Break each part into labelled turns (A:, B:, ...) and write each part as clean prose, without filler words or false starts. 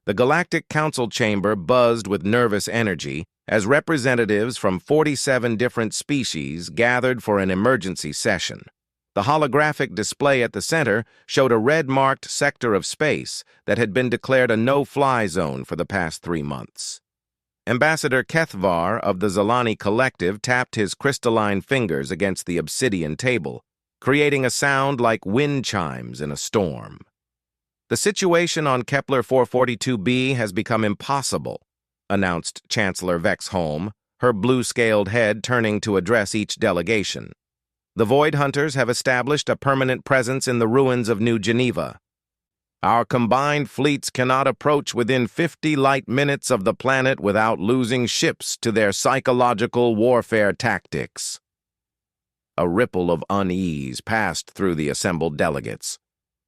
A: The Galactic Council chamber buzzed with nervous energy as representatives from 47 different species gathered for an emergency session. The holographic display at the center showed a red-marked sector of space that had been declared a no-fly zone for the past 3 months. Ambassador Kethvar of the Zalani Collective tapped his crystalline fingers against the obsidian table, creating a sound like wind chimes in a storm. "The situation on Kepler 442b has become impossible," announced Chancellor Vexholm, her blue-scaled head turning to address each delegation. "The Void Hunters have established a permanent presence in the ruins of New Geneva. Our combined fleets cannot approach within 50 light minutes of the planet without losing ships to their psychological warfare tactics." A ripple of unease passed through the assembled delegates.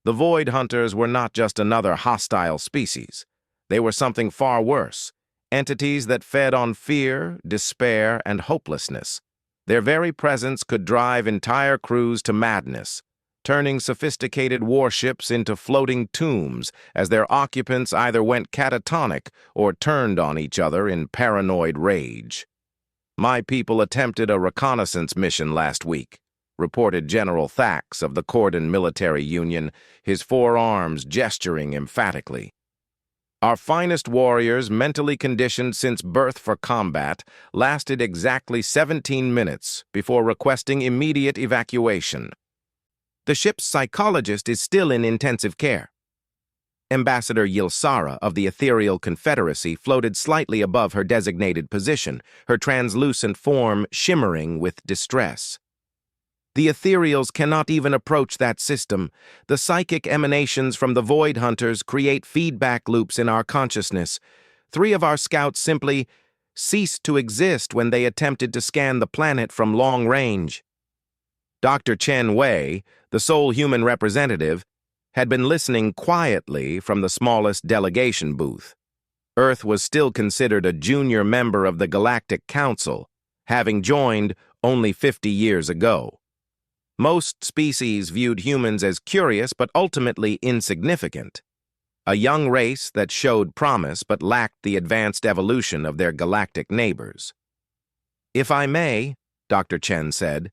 A: The Void Hunters were not just another hostile species. They were something far worse, entities that fed on fear, despair, and hopelessness. Their very presence could drive entire crews to madness, turning sophisticated warships into floating tombs as their occupants either went catatonic or turned on each other in paranoid rage. "My people attempted a reconnaissance mission last week," reported General Thax of the Cordon Military Union, his forearms gesturing emphatically. "Our finest warriors, mentally conditioned since birth for combat, lasted exactly 17 minutes before requesting immediate evacuation. The ship's psychologist is still in intensive care." Ambassador Yilsara of the Ethereal Confederacy floated slightly above her designated position, her translucent form shimmering with distress. "The Ethereals cannot even approach that system. The psychic emanations from the Void Hunters create feedback loops in our consciousness. 3 of our scouts simply ceased to exist when they attempted to scan the planet from long range." Dr. Chen Wei, the sole human representative, had been listening quietly from the smallest delegation booth. Earth was still considered a junior member of the Galactic Council, having joined only 50 years ago. Most species viewed humans as curious but ultimately insignificant, a young race that showed promise but lacked the advanced evolution of their galactic neighbors. "If I may," Dr. Chen said,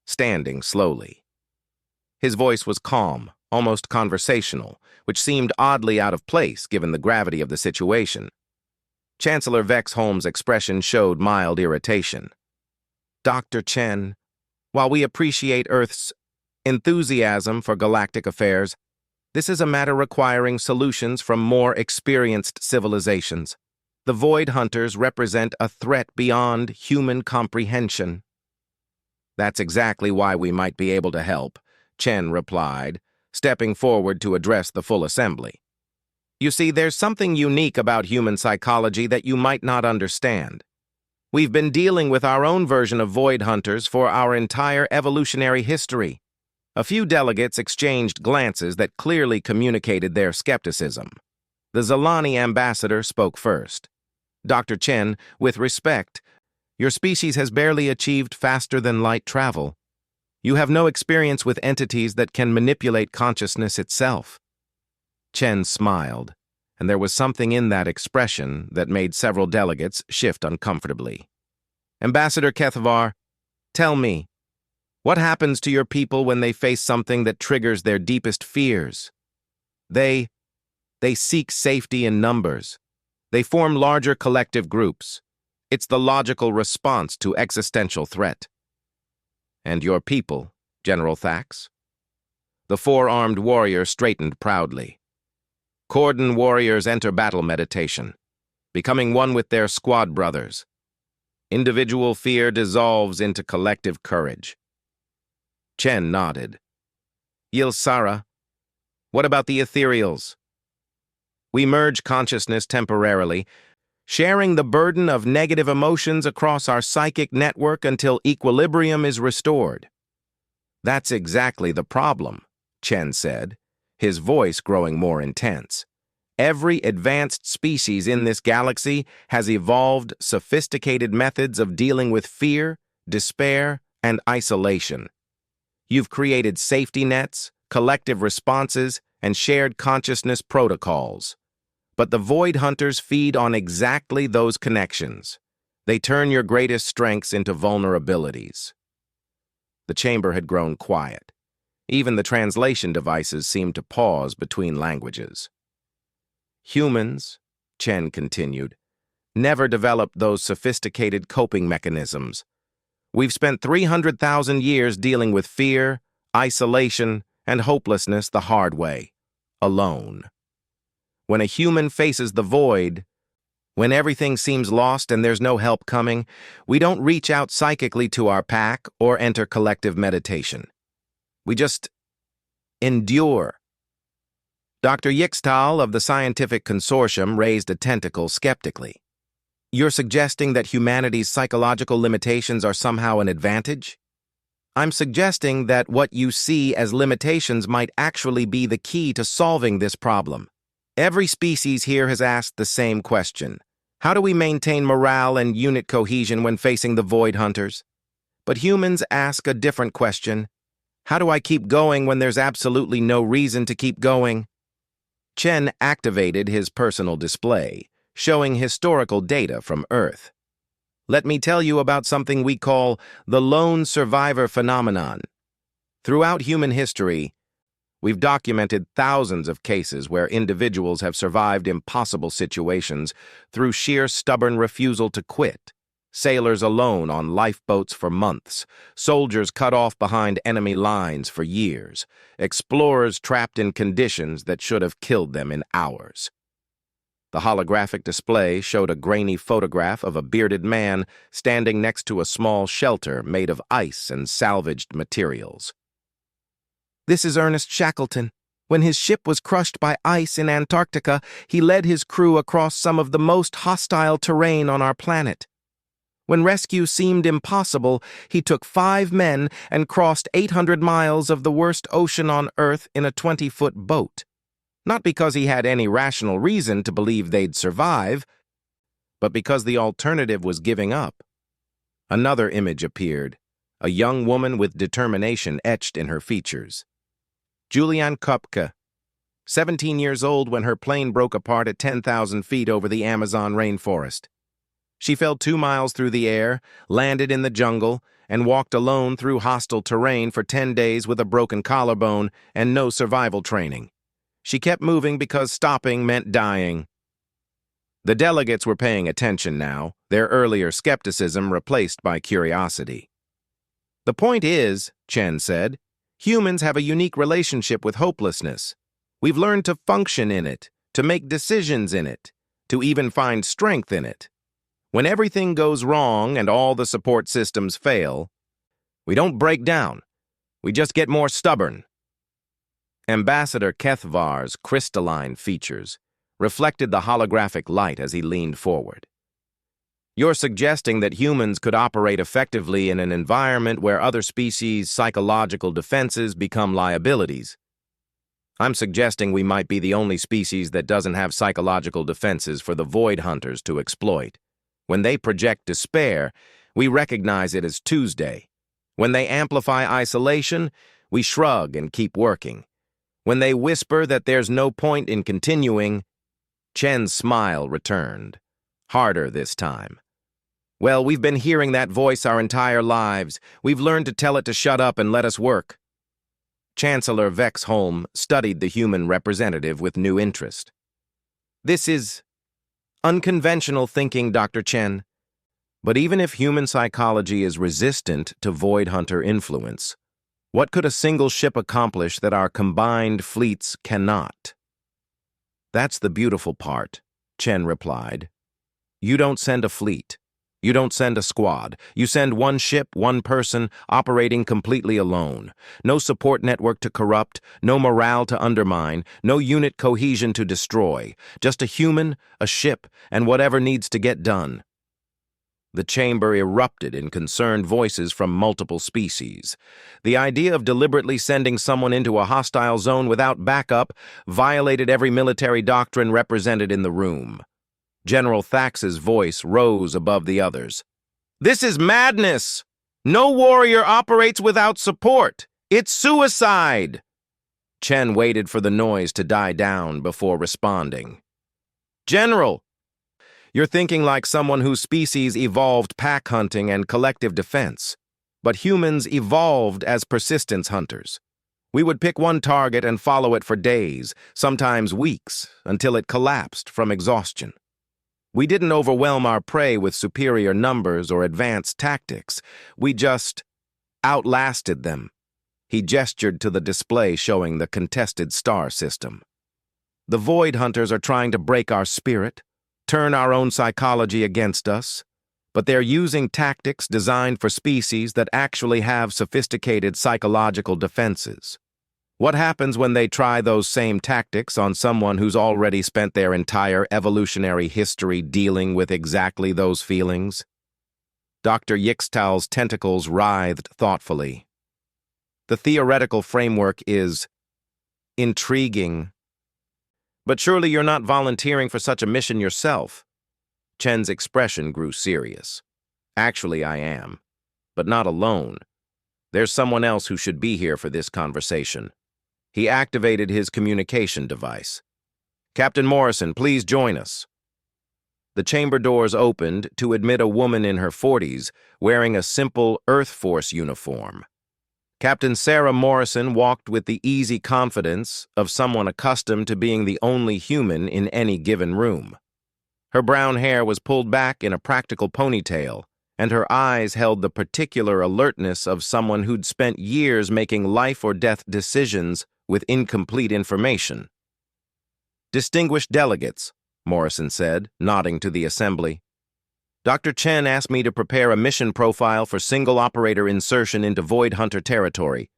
A: standing slowly. His voice was calm, almost conversational, which seemed oddly out of place given the gravity of the situation. Chancellor Vexholm's expression showed mild irritation. "Dr. Chen, while we appreciate Earth's enthusiasm for galactic affairs, this is a matter requiring solutions from more experienced civilizations. The Void Hunters represent a threat beyond human comprehension." "That's exactly why we might be able to help," Chen replied, stepping forward to address the full assembly. "You see, there's something unique about human psychology that you might not understand. We've been dealing with our own version of Void Hunters for our entire evolutionary history." A few delegates exchanged glances that clearly communicated their skepticism. The Zalani ambassador spoke first. "Dr. Chen, with respect, your species has barely achieved faster-than-light travel. You have no experience with entities that can manipulate consciousness itself." Chen smiled, and there was something in that expression that made several delegates shift uncomfortably. "Ambassador Kethvar, tell me, what happens to your people when they face something that triggers their deepest fears?" They seek safety in numbers. They form larger collective groups. It's the logical response to existential threat." "And your people, General Thax?" The 4-armed warrior straightened proudly. "Cordon warriors enter battle meditation, becoming one with their squad brothers. Individual fear dissolves into collective courage." Chen nodded. "Yilsara, what about the Ethereals?" "We merge consciousness temporarily, sharing the burden of negative emotions across our psychic network until equilibrium is restored." "That's exactly the problem," Chen said, his voice growing more intense. "Every advanced species in this galaxy has evolved sophisticated methods of dealing with fear, despair, and isolation. You've created safety nets, collective responses, and shared consciousness protocols. But the Void Hunters feed on exactly those connections. They turn your greatest strengths into vulnerabilities. The chamber had grown quiet. Even the translation devices seemed to pause between languages. Humans, Chen continued, never developed those sophisticated coping mechanisms. We've spent 300,000 years dealing with fear, isolation, and hopelessness the hard way, alone. When a human faces the void, when everything seems lost and there's no help coming, we don't reach out psychically to our pack or enter collective meditation. We just endure. Dr. Yixtal of the Scientific Consortium raised a tentacle skeptically. You're suggesting that humanity's psychological limitations are somehow an advantage? I'm suggesting that what you see as limitations might actually be the key to solving this problem. Every species here has asked the same question. How do we maintain morale and unit cohesion when facing the Void Hunters? But humans ask a different question. How do I keep going when there's absolutely no reason to keep going? Chen activated his personal display, showing historical data from Earth. Let me tell you about something we call the lone survivor phenomenon. Throughout human history, we've documented thousands of cases where individuals have survived impossible situations through sheer stubborn refusal to quit. Sailors alone on lifeboats for months, soldiers cut off behind enemy lines for years, explorers trapped in conditions that should have killed them in hours. The holographic display showed a grainy photograph of a bearded man standing next to a small shelter made of ice and salvaged materials. This is Ernest Shackleton. When his ship was crushed by ice in Antarctica, he led his crew across some of the most hostile terrain on our planet. When rescue seemed impossible, he took 5 men and crossed 800 miles of the worst ocean on Earth in a 20-foot boat. Not because he had any rational reason to believe they'd survive, but because the alternative was giving up. Another image appeared, a young woman with determination etched in her features. Julianne Kopke, 17 years old when her plane broke apart at 10,000 feet over the Amazon rainforest. She fell 2 miles through the air, landed in the jungle, and walked alone through hostile terrain for 10 days with a broken collarbone and no survival training. She kept moving because stopping meant dying. The delegates were paying attention now, their earlier skepticism replaced by curiosity. The point is, Chen said, humans have a unique relationship with hopelessness. We've learned to function in it, to make decisions in it, to even find strength in it. When everything goes wrong and all the support systems fail, we don't break down. We just get more stubborn. Ambassador Kethvar's crystalline features reflected the holographic light as he leaned forward. You're suggesting that humans could operate effectively in an environment where other species' psychological defenses become liabilities. I'm suggesting we might be the only species that doesn't have psychological defenses for the Void Hunters to exploit. When they project despair, we recognize it as Tuesday. When they amplify isolation, we shrug and keep working. When they whisper that there's no point in continuing, Chen's smile returned, harder this time. Well, we've been hearing that voice our entire lives. We've learned to tell it to shut up and let us work. Chancellor Vexholm studied the human representative with new interest. This is unconventional thinking, Dr. Chen. But even if human psychology is resistant to Void Hunter influence, what could a single ship accomplish that our combined fleets cannot? That's the beautiful part, Chen replied. You don't send a fleet. You don't send a squad. You send one ship, one person, operating completely alone. No support network to corrupt, no morale to undermine, no unit cohesion to destroy. Just a human, a ship, and whatever needs to get done. The chamber erupted in concerned voices from multiple species. The idea of deliberately sending someone into a hostile zone without backup violated every military doctrine represented in the room. General Thax's voice rose above the others. This is madness! No warrior operates without support! It's suicide! Chen waited for the noise to die down before responding. General, you're thinking like someone whose species evolved pack hunting and collective defense. But humans evolved as persistence hunters. We would pick one target and follow it for days, sometimes weeks, until it collapsed from exhaustion. We didn't overwhelm our prey with superior numbers or advanced tactics. We just outlasted them. He gestured to the display showing the contested star system. The Void Hunters are trying to break our spirit, turn our own psychology against us, but they're using tactics designed for species that actually have sophisticated psychological defenses. What happens when they try those same tactics on someone who's already spent their entire evolutionary history dealing with exactly those feelings? Dr. Yixtal's tentacles writhed thoughtfully. The theoretical framework is intriguing. But surely you're not volunteering for such a mission yourself. Chen's expression grew serious. Actually, I am. But not alone. There's someone else who should be here for this conversation. He activated his communication device. Captain Morrison, please join us. The chamber doors opened to admit a woman in her 40s wearing a simple Earth Force uniform. Captain Sarah Morrison walked with the easy confidence of someone accustomed to being the only human in any given room. Her brown hair was pulled back in a practical ponytail, and her eyes held the particular alertness of someone who'd spent years making life-or-death decisions with incomplete information. "Distinguished delegates," Morrison said, nodding to the assembly. Dr. Chen asked me to prepare a mission profile for single-operator insertion into Void Hunter territory.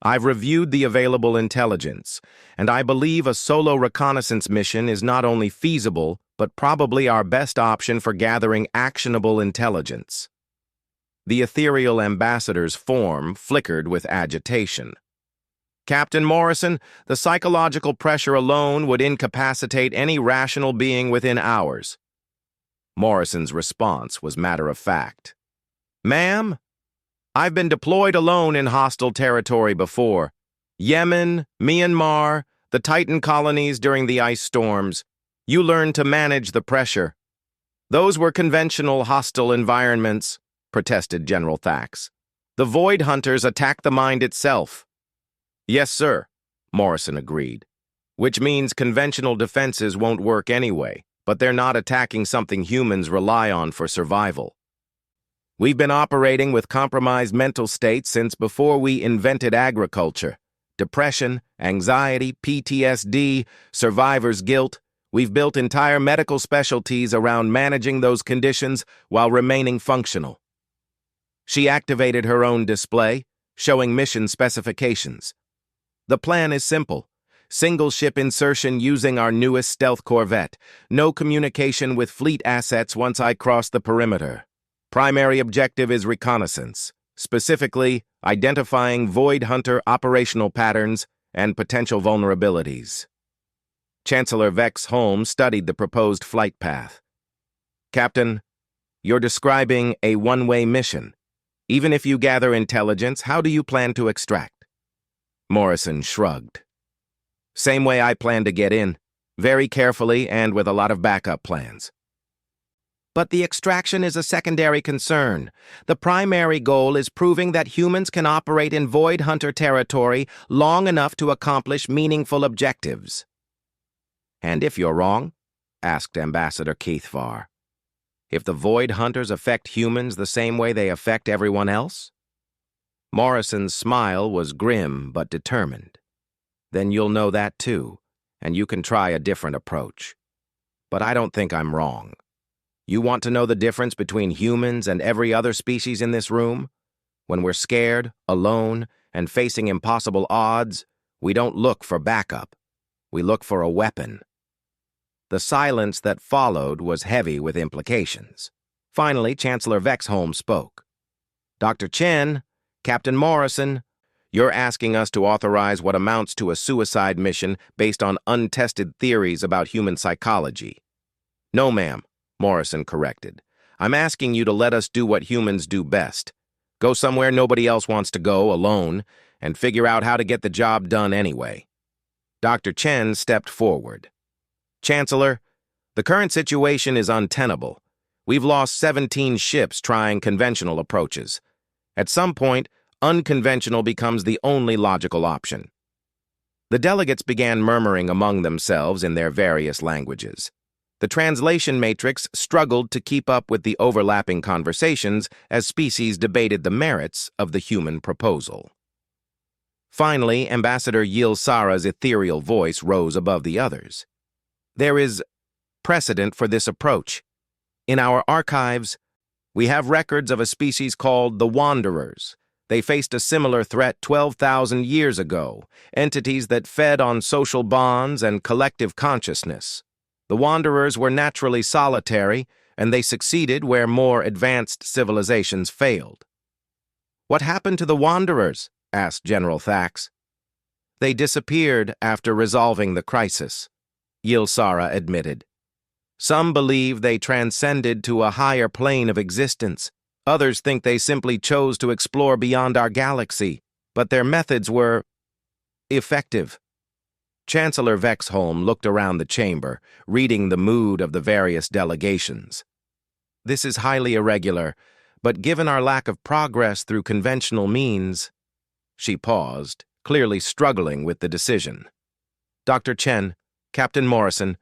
A: I've reviewed the available intelligence, and I believe a solo reconnaissance mission is not only feasible, but probably our best option for gathering actionable intelligence. The ethereal ambassador's form flickered with agitation. Captain Morrison, the psychological pressure alone would incapacitate any rational being within hours. Morrison's response was matter-of-fact. Ma'am, I've been deployed alone in hostile territory before. Yemen, Myanmar, the Titan colonies during the ice storms. You learned to manage the pressure. Those were conventional hostile environments, protested General Thax. The Void Hunters attack the mind itself. Yes, sir, Morrison agreed. Which means conventional defenses won't work anyway, but they're not attacking something humans rely on for survival. We've been operating with compromised mental states since before we invented agriculture. Depression, anxiety, PTSD, survivor's guilt. We've built entire medical specialties around managing those conditions while remaining functional. She activated her own display, showing mission specifications. The plan is simple. Single ship insertion using our newest stealth corvette. No communication with fleet assets once I cross the perimeter. Primary objective is reconnaissance, specifically identifying Void Hunter operational patterns and potential vulnerabilities. Chancellor Vex Holmes studied the proposed flight path. Captain, you're describing a one-way mission. Even if you gather intelligence, how do you plan to extract? Morrison shrugged. Same way I plan to get in, very carefully and with a lot of backup plans. But the extraction is a secondary concern. The primary goal is proving that humans can operate in Void Hunter territory long enough to accomplish meaningful objectives. And if you're wrong? Asked Ambassador Keithvar. If the Void Hunters affect humans the same way they affect everyone else? Morrison's smile was grim but determined. Then you'll know that too, and you can try a different approach. But I don't think I'm wrong. You want to know the difference between humans and every other species in this room? When we're scared, alone, and facing impossible odds, we don't look for backup. We look for a weapon. The silence that followed was heavy with implications. Finally, Chancellor Vex Holmes spoke. Dr. Chen, Captain Morrison, you're asking us to authorize what amounts to a suicide mission based on untested theories about human psychology. No, ma'am, Morrison corrected. I'm asking you to let us do what humans do best. Go somewhere nobody else wants to go, alone, and figure out how to get the job done anyway. Dr. Chen stepped forward. Chancellor, The current situation is untenable. We've lost 17 ships trying conventional approaches. At some point, unconventional becomes the only logical option. The delegates began murmuring among themselves in their various languages. The translation matrix struggled to keep up with the overlapping conversations as species debated the merits of the human proposal. Finally, Ambassador Yil-Sara's ethereal voice rose above the others. There is precedent for this approach. In our archives, we have records of a species called the Wanderers. They faced a similar threat 12,000 years ago, entities that fed on social bonds and collective consciousness. The Wanderers were naturally solitary, and they succeeded where more advanced civilizations failed. "What happened to the Wanderers?" asked General Thax. "They disappeared after resolving the crisis," Yil-Sara admitted. "Some believe they transcended to a higher plane of existence. Others think they simply chose to explore beyond our galaxy, but their methods were effective." Chancellor Vexholm looked around the chamber, reading the mood of the various delegations. "This is highly irregular, but given our lack of progress through conventional means—" She paused, clearly struggling with the decision. "Dr. Chen, Captain Morrison,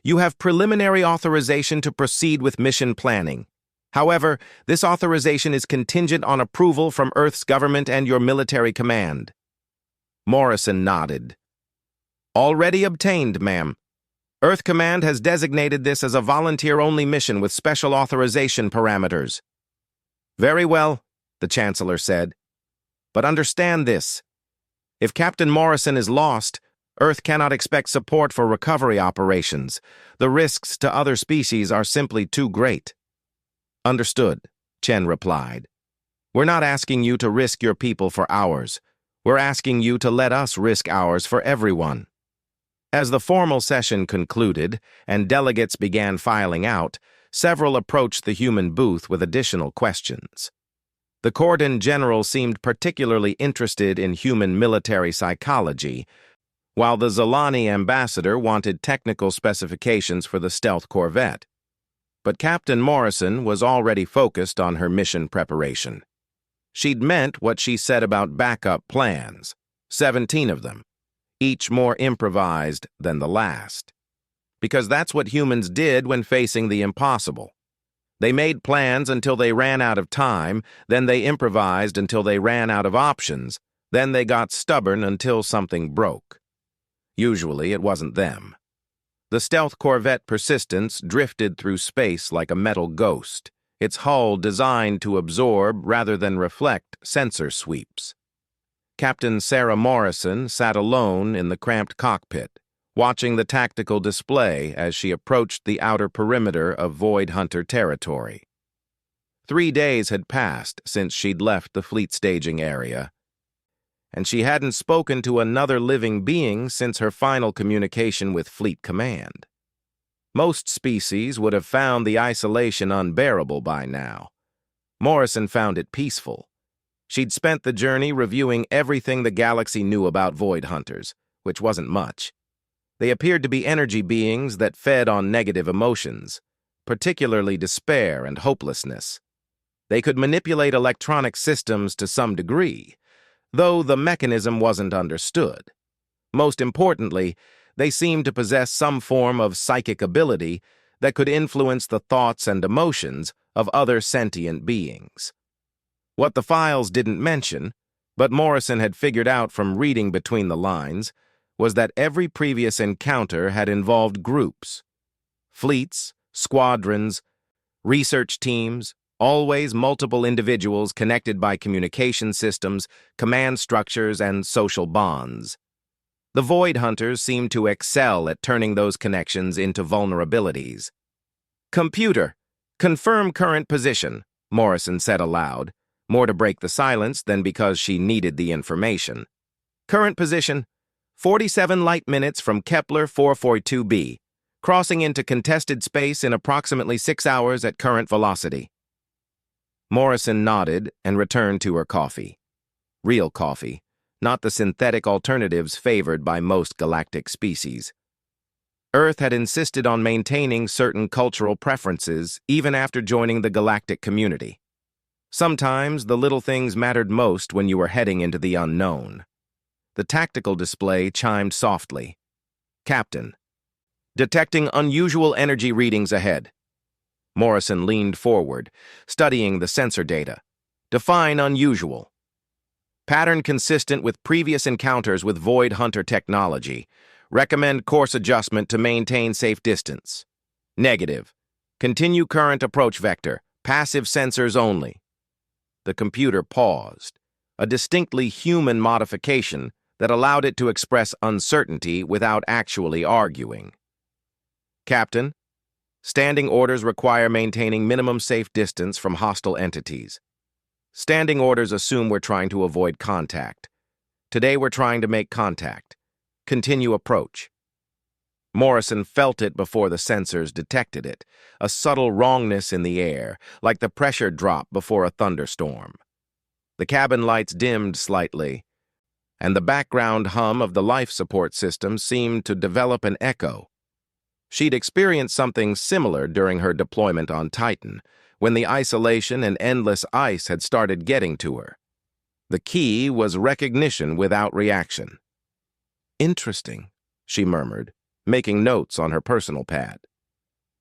A: you have preliminary authorization to proceed with mission planning. However, this authorization is contingent on approval from Earth's government and your military command." Morrison nodded. "Already obtained, ma'am. Earth Command has designated this as a volunteer-only mission with special authorization parameters." "Very well," the Chancellor said. "But understand this. If Captain Morrison is lost, Earth cannot expect support for recovery operations. The risks to other species are simply too great." "Understood," Chen replied. "We're not asking you to risk your people for ours. We're asking you to let us risk ours for everyone." As the formal session concluded and delegates began filing out, several approached the human booth with additional questions. The Cordon General seemed particularly interested in human military psychology, while the Zolani ambassador wanted technical specifications for the stealth corvette. But Captain Morrison was already focused on her mission preparation. She'd meant what she said about backup plans, 17 of them, each more improvised than the last. Because that's what humans did when facing the impossible. They made plans until they ran out of time, then they improvised until they ran out of options, then they got stubborn until something broke. Usually it wasn't them. The stealth corvette Persistence drifted through space like a metal ghost, its hull designed to absorb rather than reflect sensor sweeps. Captain Sarah Morrison sat alone in the cramped cockpit, watching the tactical display as she approached the outer perimeter of Void Hunter territory. 3 days had passed since she'd left the fleet staging area, and she hadn't spoken to another living being since her final communication with Fleet Command. Most species would have found the isolation unbearable by now. Morrison found it peaceful. She'd spent the journey reviewing everything the galaxy knew about Void Hunters, which wasn't much. They appeared to be energy beings that fed on negative emotions, particularly despair and hopelessness. They could manipulate electronic systems to some degree, though the mechanism wasn't understood. Most importantly, they seemed to possess some form of psychic ability that could influence the thoughts and emotions of other sentient beings. What the files didn't mention, but Morrison had figured out from reading between the lines, was that every previous encounter had involved groups. Fleets, squadrons, research teams, always multiple individuals connected by communication systems, command structures, and social bonds. The Void Hunters seemed to excel at turning those connections into vulnerabilities. "Computer, confirm current position," Morrison said aloud, more to break the silence than because she needed the information. "Current position, 47 light minutes from Kepler 442b, crossing into contested space in approximately 6 hours at current velocity." Morrison nodded and returned to her coffee. Real coffee, not the synthetic alternatives favored by most galactic species. Earth had insisted on maintaining certain cultural preferences even after joining the galactic community. Sometimes the little things mattered most when you were heading into the unknown. The tactical display chimed softly. Captain. Detecting unusual energy readings ahead. Morrison leaned forward, studying the sensor data. Define unusual. Pattern consistent with previous encounters with Void Hunter technology. Recommend course adjustment to maintain safe distance. Negative. Continue current approach vector. Passive sensors only. The computer paused, a distinctly human modification that allowed it to express uncertainty without actually arguing. Captain, standing orders require maintaining minimum safe distance from hostile entities. Standing orders assume we're trying to avoid contact. Today we're trying to make contact. Continue approach. Morrison felt it before the sensors detected it, a subtle wrongness in the air, like the pressure drop before a thunderstorm. The cabin lights dimmed slightly, and the background hum of the life support system seemed to develop an echo. She'd experienced something similar during her deployment on Titan, when the isolation and endless ice had started getting to her. The key was recognition without reaction. Interesting, she murmured, making notes on her personal pad.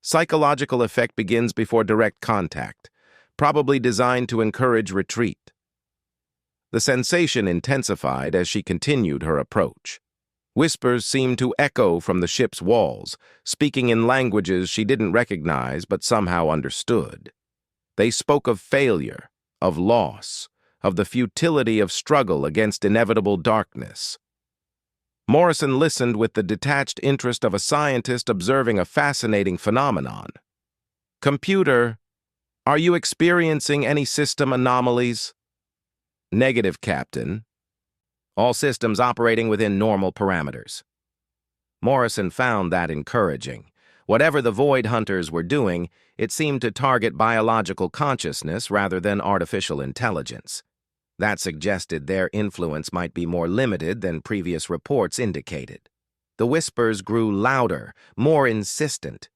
A: Psychological effect begins before direct contact, probably designed to encourage retreat. The sensation intensified as she continued her approach. Whispers seemed to echo from the ship's walls, speaking in languages she didn't recognize but somehow understood. They spoke of failure, of loss, of the futility of struggle against inevitable darkness. Morrison listened with the detached interest of a scientist observing a fascinating phenomenon. Computer, are you experiencing any system anomalies? Negative, Captain. All systems operating within normal parameters. Morrison found that encouraging. Whatever the Void Hunters were doing, it seemed to target biological consciousness rather than artificial intelligence. That suggested their influence might be more limited than previous reports indicated. The whispers grew louder, more insistent.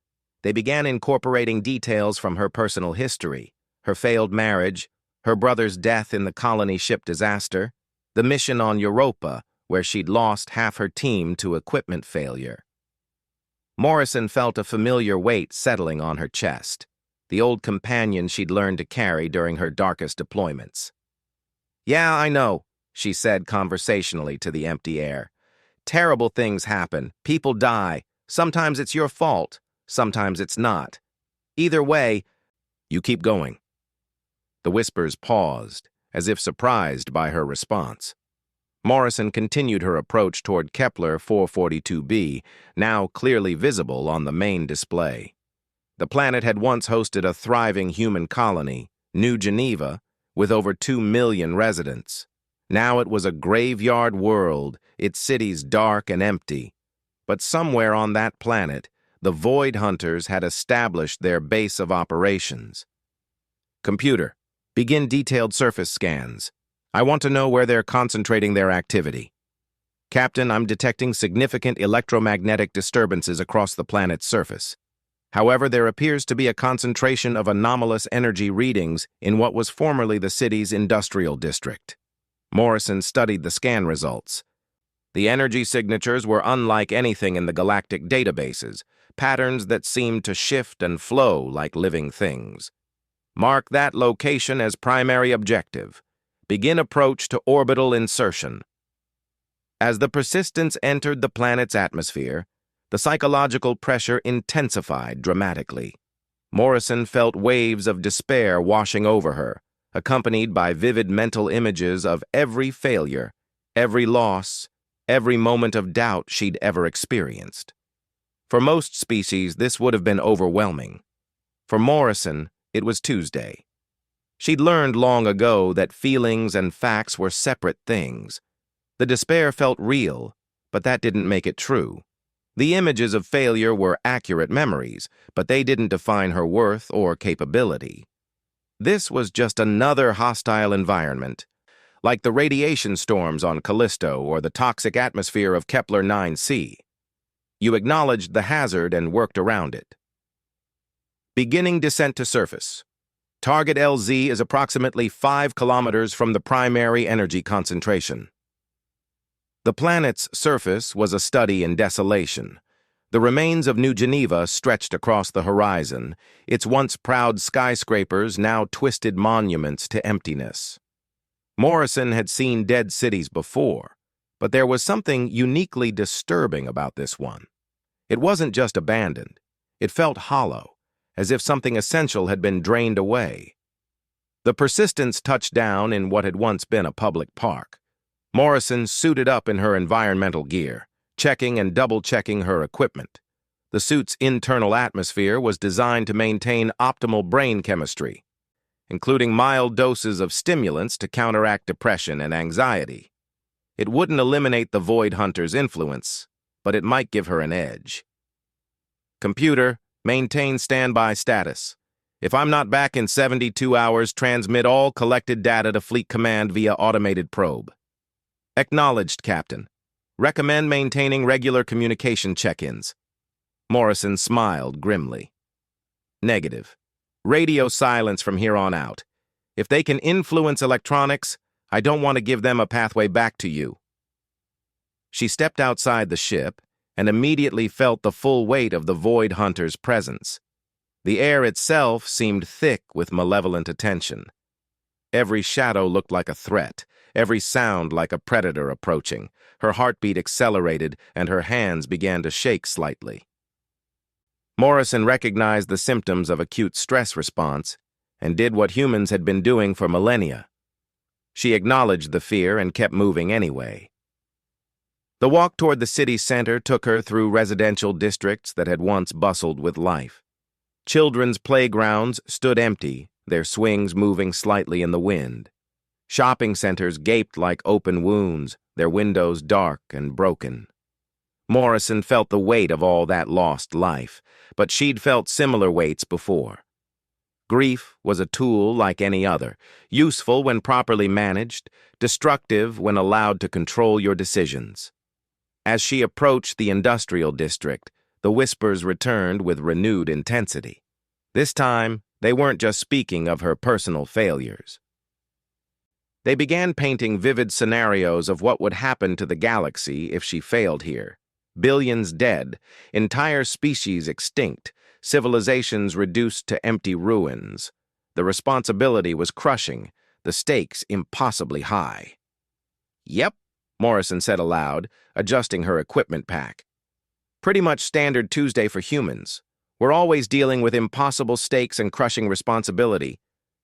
A: They began incorporating details from her personal history, her failed marriage, her brother's death in the colony ship disaster, the mission on Europa, where she'd lost half her team to equipment failure. Morrison felt a familiar weight settling on her chest, the old companion she'd learned to carry during her darkest deployments. Yeah, I know, she said conversationally to the empty air. Terrible things happen. People die. Sometimes it's your fault. Sometimes it's not. Either way, you keep going. The whispers paused, as if surprised by her response. Morrison continued her approach toward Kepler 442b, now clearly visible on the main display. The planet had once hosted a thriving human colony, New Geneva, with over 2 million residents. Now it was a graveyard world, its cities dark and empty. But somewhere on that planet, the Void Hunters had established their base of operations. Computer, begin detailed surface scans. I want to know where they're concentrating their activity. Captain, I'm detecting significant electromagnetic disturbances across the planet's surface. However, there appears to be a concentration of anomalous energy readings in what was formerly the city's industrial district. Morrison studied the scan results. The energy signatures were unlike anything in the galactic databases, patterns that seemed to shift and flow like living things. Mark that location as primary objective. Begin approach to orbital insertion. As the Persistence entered the planet's atmosphere, the psychological pressure intensified dramatically. Morrison felt waves of despair washing over her, accompanied by vivid mental images of every failure, every loss, every moment of doubt she'd ever experienced. For most species, this would have been overwhelming. For Morrison, it was Tuesday. She'd learned long ago that feelings and facts were separate things. The despair felt real, but that didn't make it true. The images of failure were accurate memories, but they didn't define her worth or capability. This was just another hostile environment, like the radiation storms on Callisto or the toxic atmosphere of Kepler 9c. You acknowledged the hazard and worked around it. Beginning descent to surface. Target LZ is approximately 5 kilometers from the primary energy concentration. The planet's surface was a study in desolation. The remains of New Geneva stretched across the horizon, its once proud skyscrapers now twisted monuments to emptiness. Morrison had seen dead cities before, but there was something uniquely disturbing about this one. It wasn't just abandoned. It felt hollow, as if something essential had been drained away. The Persistence touched down in what had once been a public park. Morrison suited up in her environmental gear, checking and double-checking her equipment. The suit's internal atmosphere was designed to maintain optimal brain chemistry, including mild doses of stimulants to counteract depression and anxiety. It wouldn't eliminate the Void Hunter's influence, but it might give her an edge. Computer, maintain standby status. If I'm not back in 72 hours, transmit all collected data to Fleet Command via automated probe. Acknowledged, Captain. Recommend maintaining regular communication check-ins. Morrison smiled grimly. Negative. Radio silence from here on out. If they can influence electronics, I don't want to give them a pathway back to you. She stepped outside the ship and immediately felt the full weight of the Void Hunter's presence. The air itself seemed thick with malevolent attention. Every shadow looked like a threat, every sound like a predator approaching. Her heartbeat accelerated and her hands began to shake slightly. Morrison recognized the symptoms of acute stress response and did what humans had been doing for millennia. She acknowledged the fear and kept moving anyway. The walk toward the city center took her through residential districts that had once bustled with life. Children's playgrounds stood empty, their swings moving slightly in the wind. Shopping centers gaped like open wounds, their windows dark and broken. Morrison felt the weight of all that lost life, but she'd felt similar weights before. Grief was a tool like any other, useful when properly managed, destructive when allowed to control your decisions. As she approached the industrial district, the whispers returned with renewed intensity. This time, they weren't just speaking of her personal failures. They began painting vivid scenarios of what would happen to the galaxy if she failed here. Billions dead, entire species extinct, civilizations reduced to empty ruins. The responsibility was crushing, the stakes impossibly high. "Yep," Morrison said aloud, adjusting her equipment pack. "Pretty much standard Tuesday for humans. We're always dealing with impossible stakes and crushing responsibility.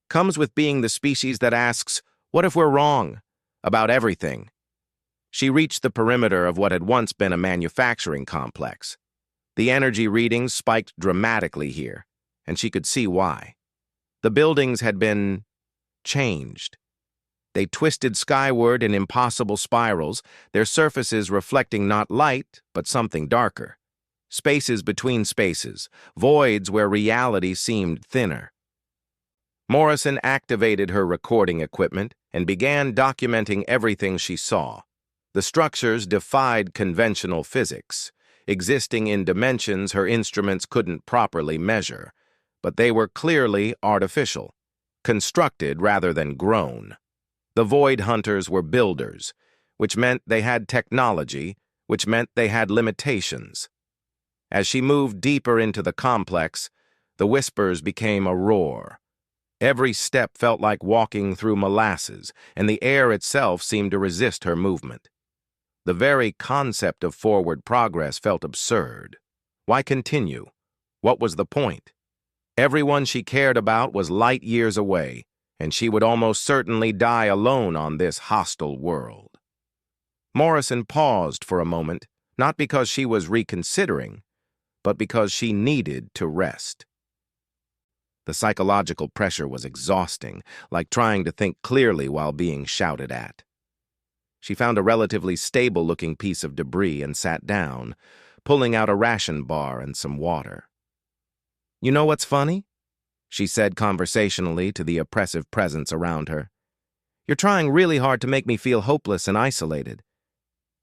A: Comes with being the species that asks, what if we're wrong? About everything." She reached the perimeter of what had once been a manufacturing complex. The energy readings spiked dramatically here, and she could see why. The buildings had been changed. They twisted skyward in impossible spirals, their surfaces reflecting not light, but something darker. Spaces between spaces, voids where reality seemed thinner. Morrison activated her recording equipment and began documenting everything she saw. The structures defied conventional physics, existing in dimensions her instruments couldn't properly measure, but they were clearly artificial, constructed rather than grown. The Void Hunters were builders, which meant they had technology, which meant they had limitations. As she moved deeper into the complex, the whispers became a roar. Every step felt like walking through molasses, and the air itself seemed to resist her movement. The very concept of forward progress felt absurd. Why continue? What was the point? Everyone she cared about was light years away, and she would almost certainly die alone on this hostile world. Morrison paused for a moment, not because she was reconsidering, but because she needed to rest. The psychological pressure was exhausting, like trying to think clearly while being shouted at. She found a relatively stable-looking piece of debris and sat down, pulling out a ration bar and some water. "You know what's funny?" she said conversationally to the oppressive presence around her. "You're trying really hard to make me feel hopeless and isolated.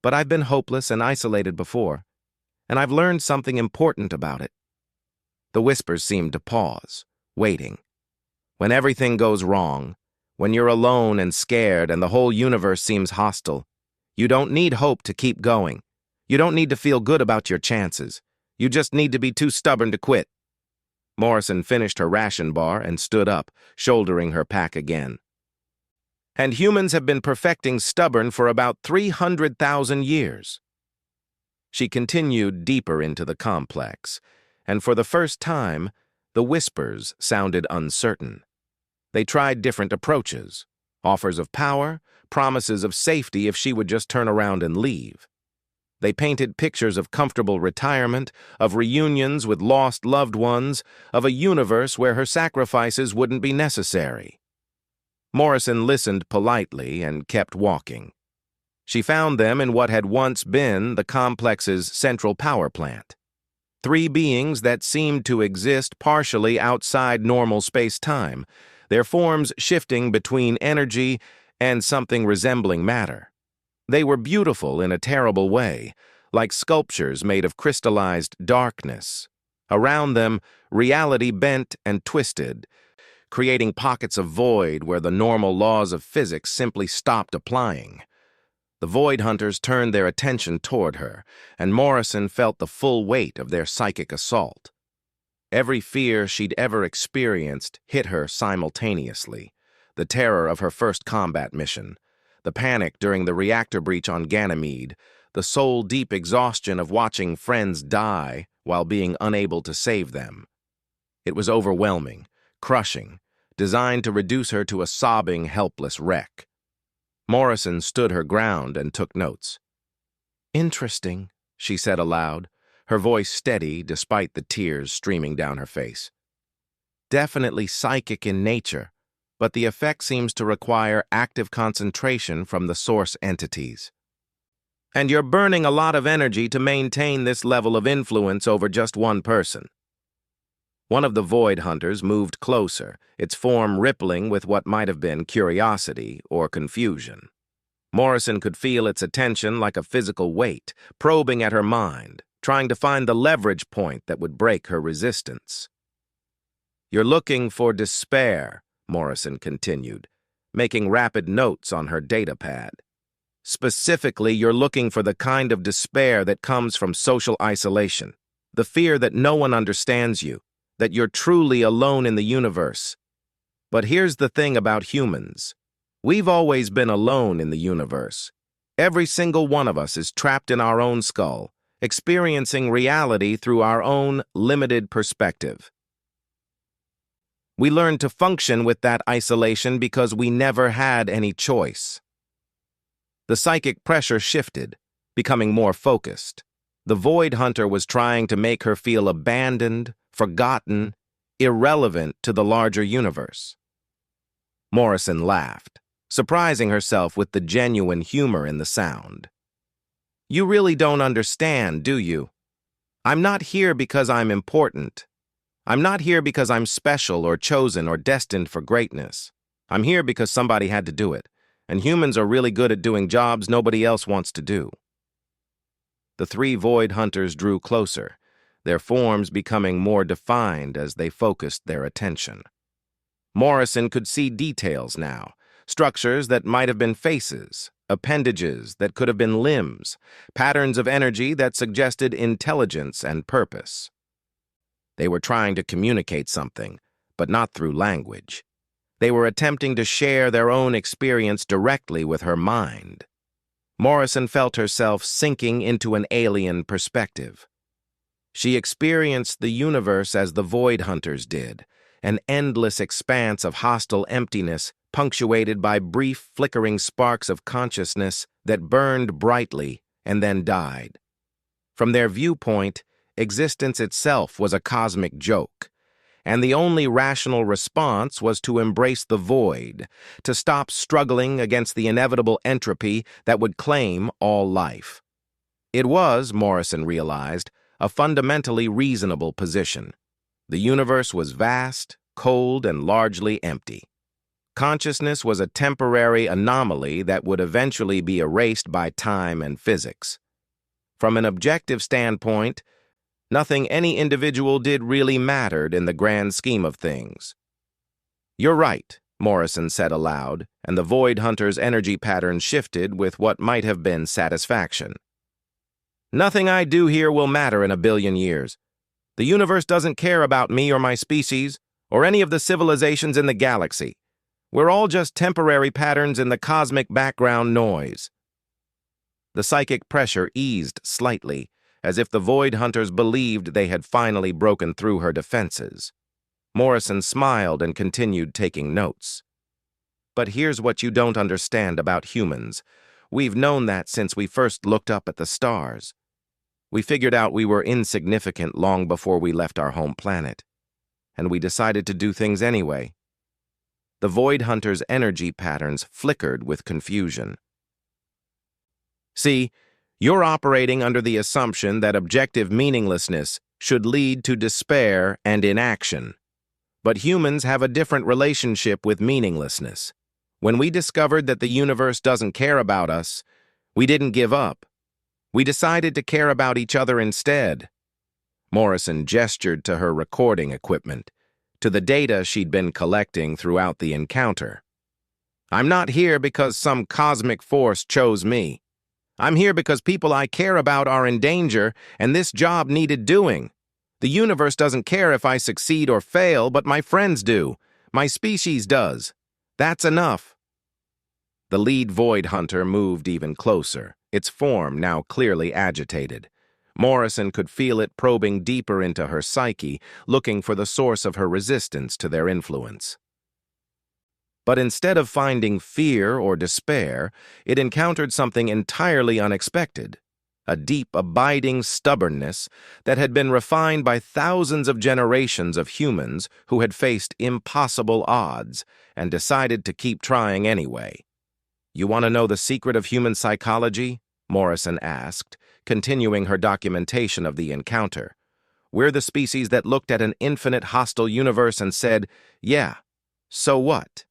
A: But I've been hopeless and isolated before. and I've learned something important about it." The whispers seemed to pause, waiting. When everything goes wrong, when you're alone and scared and the whole universe seems hostile, you don't need hope to keep going. You don't need to feel good about your chances. You just need to be too stubborn to quit. Morrison finished her ration bar and stood up, shouldering her pack again. "And humans have been perfecting stubborn for about 300,000 years. She continued deeper into the complex, and for the first time, the whispers sounded uncertain. They tried different approaches, offers of power, promises of safety if she would just turn around and leave. They painted pictures of comfortable retirement, of reunions with lost loved ones, of a universe where her sacrifices wouldn't be necessary. Morrison listened politely and kept walking. She found them in what had once been the complex's central power plant. 3 beings that seemed to exist partially outside normal space-time, their forms shifting between energy and something resembling matter. They were beautiful in a terrible way, like sculptures made of crystallized darkness. Around them, reality bent and twisted, creating pockets of void where the normal laws of physics simply stopped applying. The Void Hunters turned their attention toward her, and Morrison felt the full weight of their psychic assault. Every fear she'd ever experienced hit her simultaneously. The terror of her first combat mission, the panic during the reactor breach on Ganymede, the soul-deep exhaustion of watching friends die while being unable to save them. It was overwhelming, crushing, designed to reduce her to a sobbing, helpless wreck. Morrison stood her ground and took notes. "Interesting," she said aloud, her voice steady despite the tears streaming down her face. "Definitely psychic in nature, but the effect seems to require active concentration from the source entities. And you're burning a lot of energy to maintain this level of influence over just one person." One of the Void Hunters moved closer, its form rippling with what might have been curiosity or confusion. Morrison could feel its attention like a physical weight, probing at her mind, trying to find the leverage point that would break her resistance. "You're looking for despair," Morrison continued, making rapid notes on her datapad. "Specifically, you're looking for the kind of despair that comes from social isolation, the fear that no one understands you, that you're truly alone in the universe. But here's the thing about humans. We've always been alone in the universe. Every single one of us is trapped in our own skull, experiencing reality through our own limited perspective. We learned to function with that isolation because we never had any choice." The psychic pressure shifted, becoming more focused. The Void Hunter was trying to make her feel abandoned, forgotten, irrelevant to the larger universe. Morrison laughed, surprising herself with the genuine humor in the sound. "You really don't understand, do you? I'm not here because I'm important. I'm not here because I'm special or chosen or destined for greatness. I'm here because somebody had to do it, and humans are really good at doing jobs nobody else wants to do." The 3 Void Hunters drew closer, their forms becoming more defined as they focused their attention. Morrison could see details now, structures that might have been faces, appendages that could have been limbs, patterns of energy that suggested intelligence and purpose. They were trying to communicate something, but not through language. They were attempting to share their own experience directly with her mind. Morrison felt herself sinking into an alien perspective. She experienced the universe as the Void Hunters did, an endless expanse of hostile emptiness punctuated by brief flickering sparks of consciousness that burned brightly and then died. From their viewpoint, existence itself was a cosmic joke, and the only rational response was to embrace the void, to stop struggling against the inevitable entropy that would claim all life. It was, Morrison realized, a fundamentally reasonable position. The universe was vast, cold, and largely empty. Consciousness was a temporary anomaly that would eventually be erased by time and physics. From an objective standpoint, nothing any individual did really mattered in the grand scheme of things. "You're right," Morrison said aloud, and the Void Hunter's energy pattern shifted with what might have been satisfaction. "Nothing I do here will matter in 1 billion years. The universe doesn't care about me or my species, or any of the civilizations in the galaxy. We're all just temporary patterns in the cosmic background noise." The psychic pressure eased slightly, as if the Void Hunters believed they had finally broken through her defenses. Morrison smiled and continued taking notes. "But here's what you don't understand about humans. We've known that since we first looked up at the stars. We figured out we were insignificant long before we left our home planet. And we decided to do things anyway." The Void Hunter's energy patterns flickered with confusion. "See, you're operating under the assumption that objective meaninglessness should lead to despair and inaction. But humans have a different relationship with meaninglessness. When we discovered that the universe doesn't care about us, we didn't give up. We decided to care about each other instead." Morrison gestured to her recording equipment, to the data she'd been collecting throughout the encounter. "I'm not here because some cosmic force chose me. I'm here because people I care about are in danger, and this job needed doing. The universe doesn't care if I succeed or fail, but my friends do. My species does. That's enough." The lead Void Hunter moved even closer, its form now clearly agitated. Morrison could feel it probing deeper into her psyche, looking for the source of her resistance to their influence. But instead of finding fear or despair, it encountered something entirely unexpected, a deep, abiding stubbornness that had been refined by thousands of generations of humans who had faced impossible odds and decided to keep trying anyway. "You want to know the secret of human psychology?" Morrison asked, continuing her documentation of the encounter. "We're the species that looked at an infinite hostile universe and said, 'Yeah, so what?'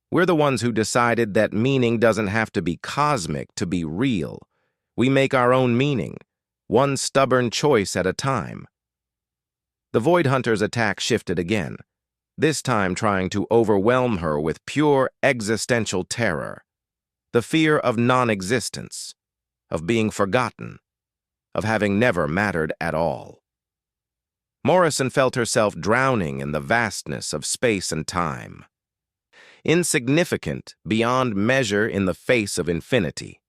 A: We're the ones who decided that meaning doesn't have to be cosmic to be real. We make our own meaning, one stubborn choice at a time." The Void Hunter's attack shifted again, this time trying to overwhelm her with pure existential terror. The fear of non-existence, of being forgotten, of having never mattered at all. Morrison felt herself drowning in the vastness of space and time. Insignificant beyond measure in the face of infinity.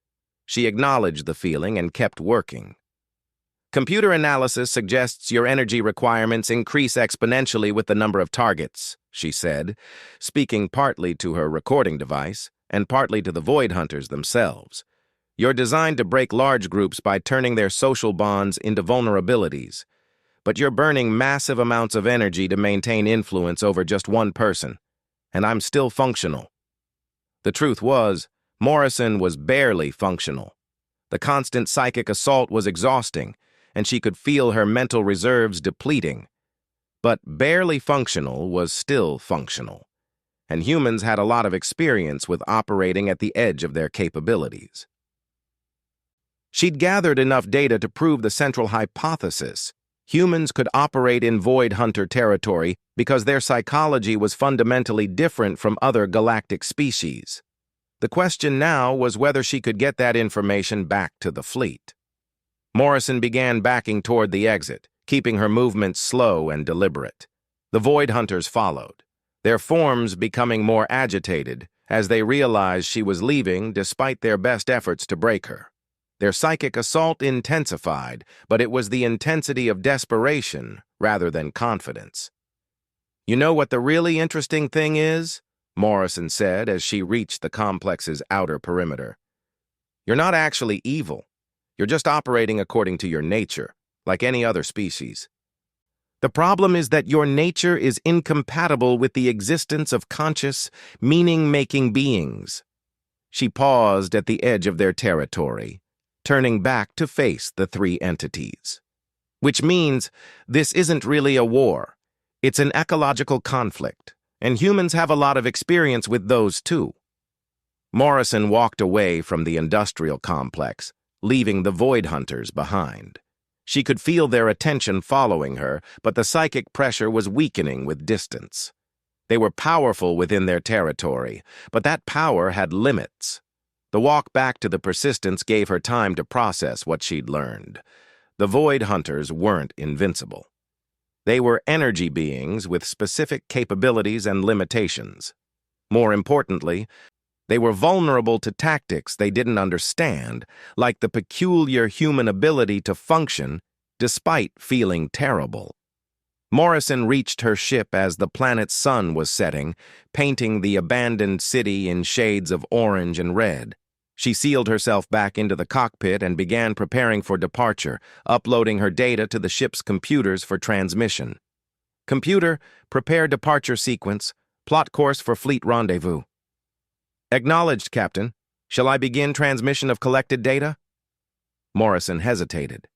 A: She acknowledged the feeling and kept working. "Computer analysis suggests your energy requirements increase exponentially with the number of targets," she said, speaking partly to her recording device and partly to the Void Hunters themselves. "You're designed to break large groups by turning their social bonds into vulnerabilities. But you're burning massive amounts of energy to maintain influence over just one person. And I'm still functional." The truth was, Morrison was barely functional. The constant psychic assault was exhausting, and she could feel her mental reserves depleting. But barely functional was still functional, and humans had a lot of experience with operating at the edge of their capabilities. She'd gathered enough data to prove the central hypothesis. Humans could operate in Void Hunter territory because their psychology was fundamentally different from other galactic species. The question now was whether she could get that information back to the fleet. Morrison began backing toward the exit, keeping her movements slow and deliberate. The Void Hunters followed, their forms becoming more agitated as they realized she was leaving despite their best efforts to break her. Their psychic assault intensified, but it was the intensity of desperation rather than confidence. "You know what the really interesting thing is?" Morrison said as she reached the complex's outer perimeter. "You're not actually evil. You're just operating according to your nature, like any other species. The problem is that your nature is incompatible with the existence of conscious, meaning-making beings." She paused at the edge of their territory, turning back to face the three entities. "Which means this isn't really a war. It's an ecological conflict, and humans have a lot of experience with those too." Morrison walked away from the industrial complex, leaving the Void Hunters behind. She could feel their attention following her, but the psychic pressure was weakening with distance. They were powerful within their territory, but that power had limits. The walk back to the Persistence gave her time to process what she'd learned. The Void Hunters weren't invincible. They were energy beings with specific capabilities and limitations. More importantly, they were vulnerable to tactics they didn't understand, like the peculiar human ability to function despite feeling terrible. Morrison reached her ship as the planet's sun was setting, painting the abandoned city in shades of orange and red. She sealed herself back into the cockpit and began preparing for departure, uploading her data to the ship's computers for transmission. Computer, prepare departure sequence. Plot course for fleet rendezvous. Acknowledged, Captain. Shall I begin transmission of collected data? Morrison hesitated.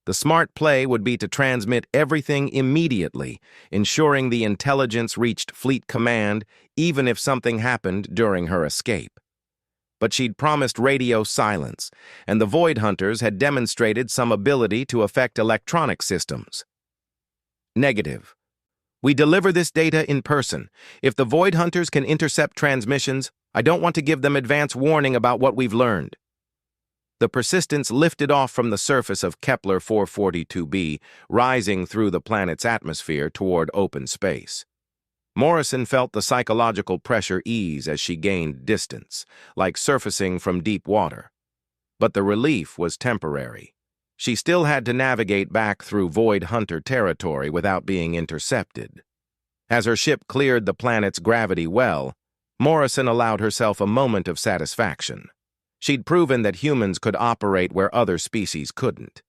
A: The smart play would be to transmit everything immediately, ensuring the intelligence reached Fleet Command even if something happened during her escape. But she'd promised radio silence, and the Void Hunters had demonstrated some ability to affect electronic systems. Negative. We deliver this data in person. If the Void Hunters can intercept transmissions, I don't want to give them advance warning about what we've learned. The Persistence lifted off from the surface of Kepler 442b, rising through the planet's atmosphere toward open space. Morrison felt the psychological pressure ease as she gained distance, like surfacing from deep water. But the relief was temporary. She still had to navigate back through Void Hunter territory without being intercepted. As her ship cleared the planet's gravity well, Morrison allowed herself a moment of satisfaction. She'd proven that humans could operate where other species couldn't.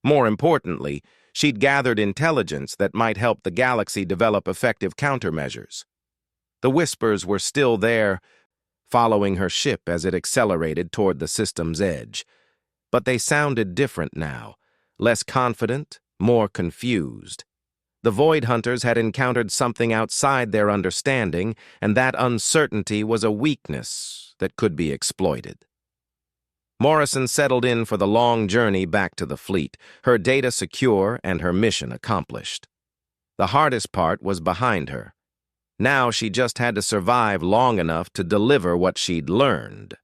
A: More importantly, she'd gathered intelligence that might help the galaxy develop effective countermeasures. The whispers were still there, following her ship as it accelerated toward the system's edge. But they sounded different now, less confident, more confused. The Void Hunters had encountered something outside their understanding, and that uncertainty was a weakness that could be exploited. Morrison settled in for the long journey back to the fleet, her data secure and her mission accomplished. The hardest part was behind her. Now she just had to survive long enough to deliver what she'd learned.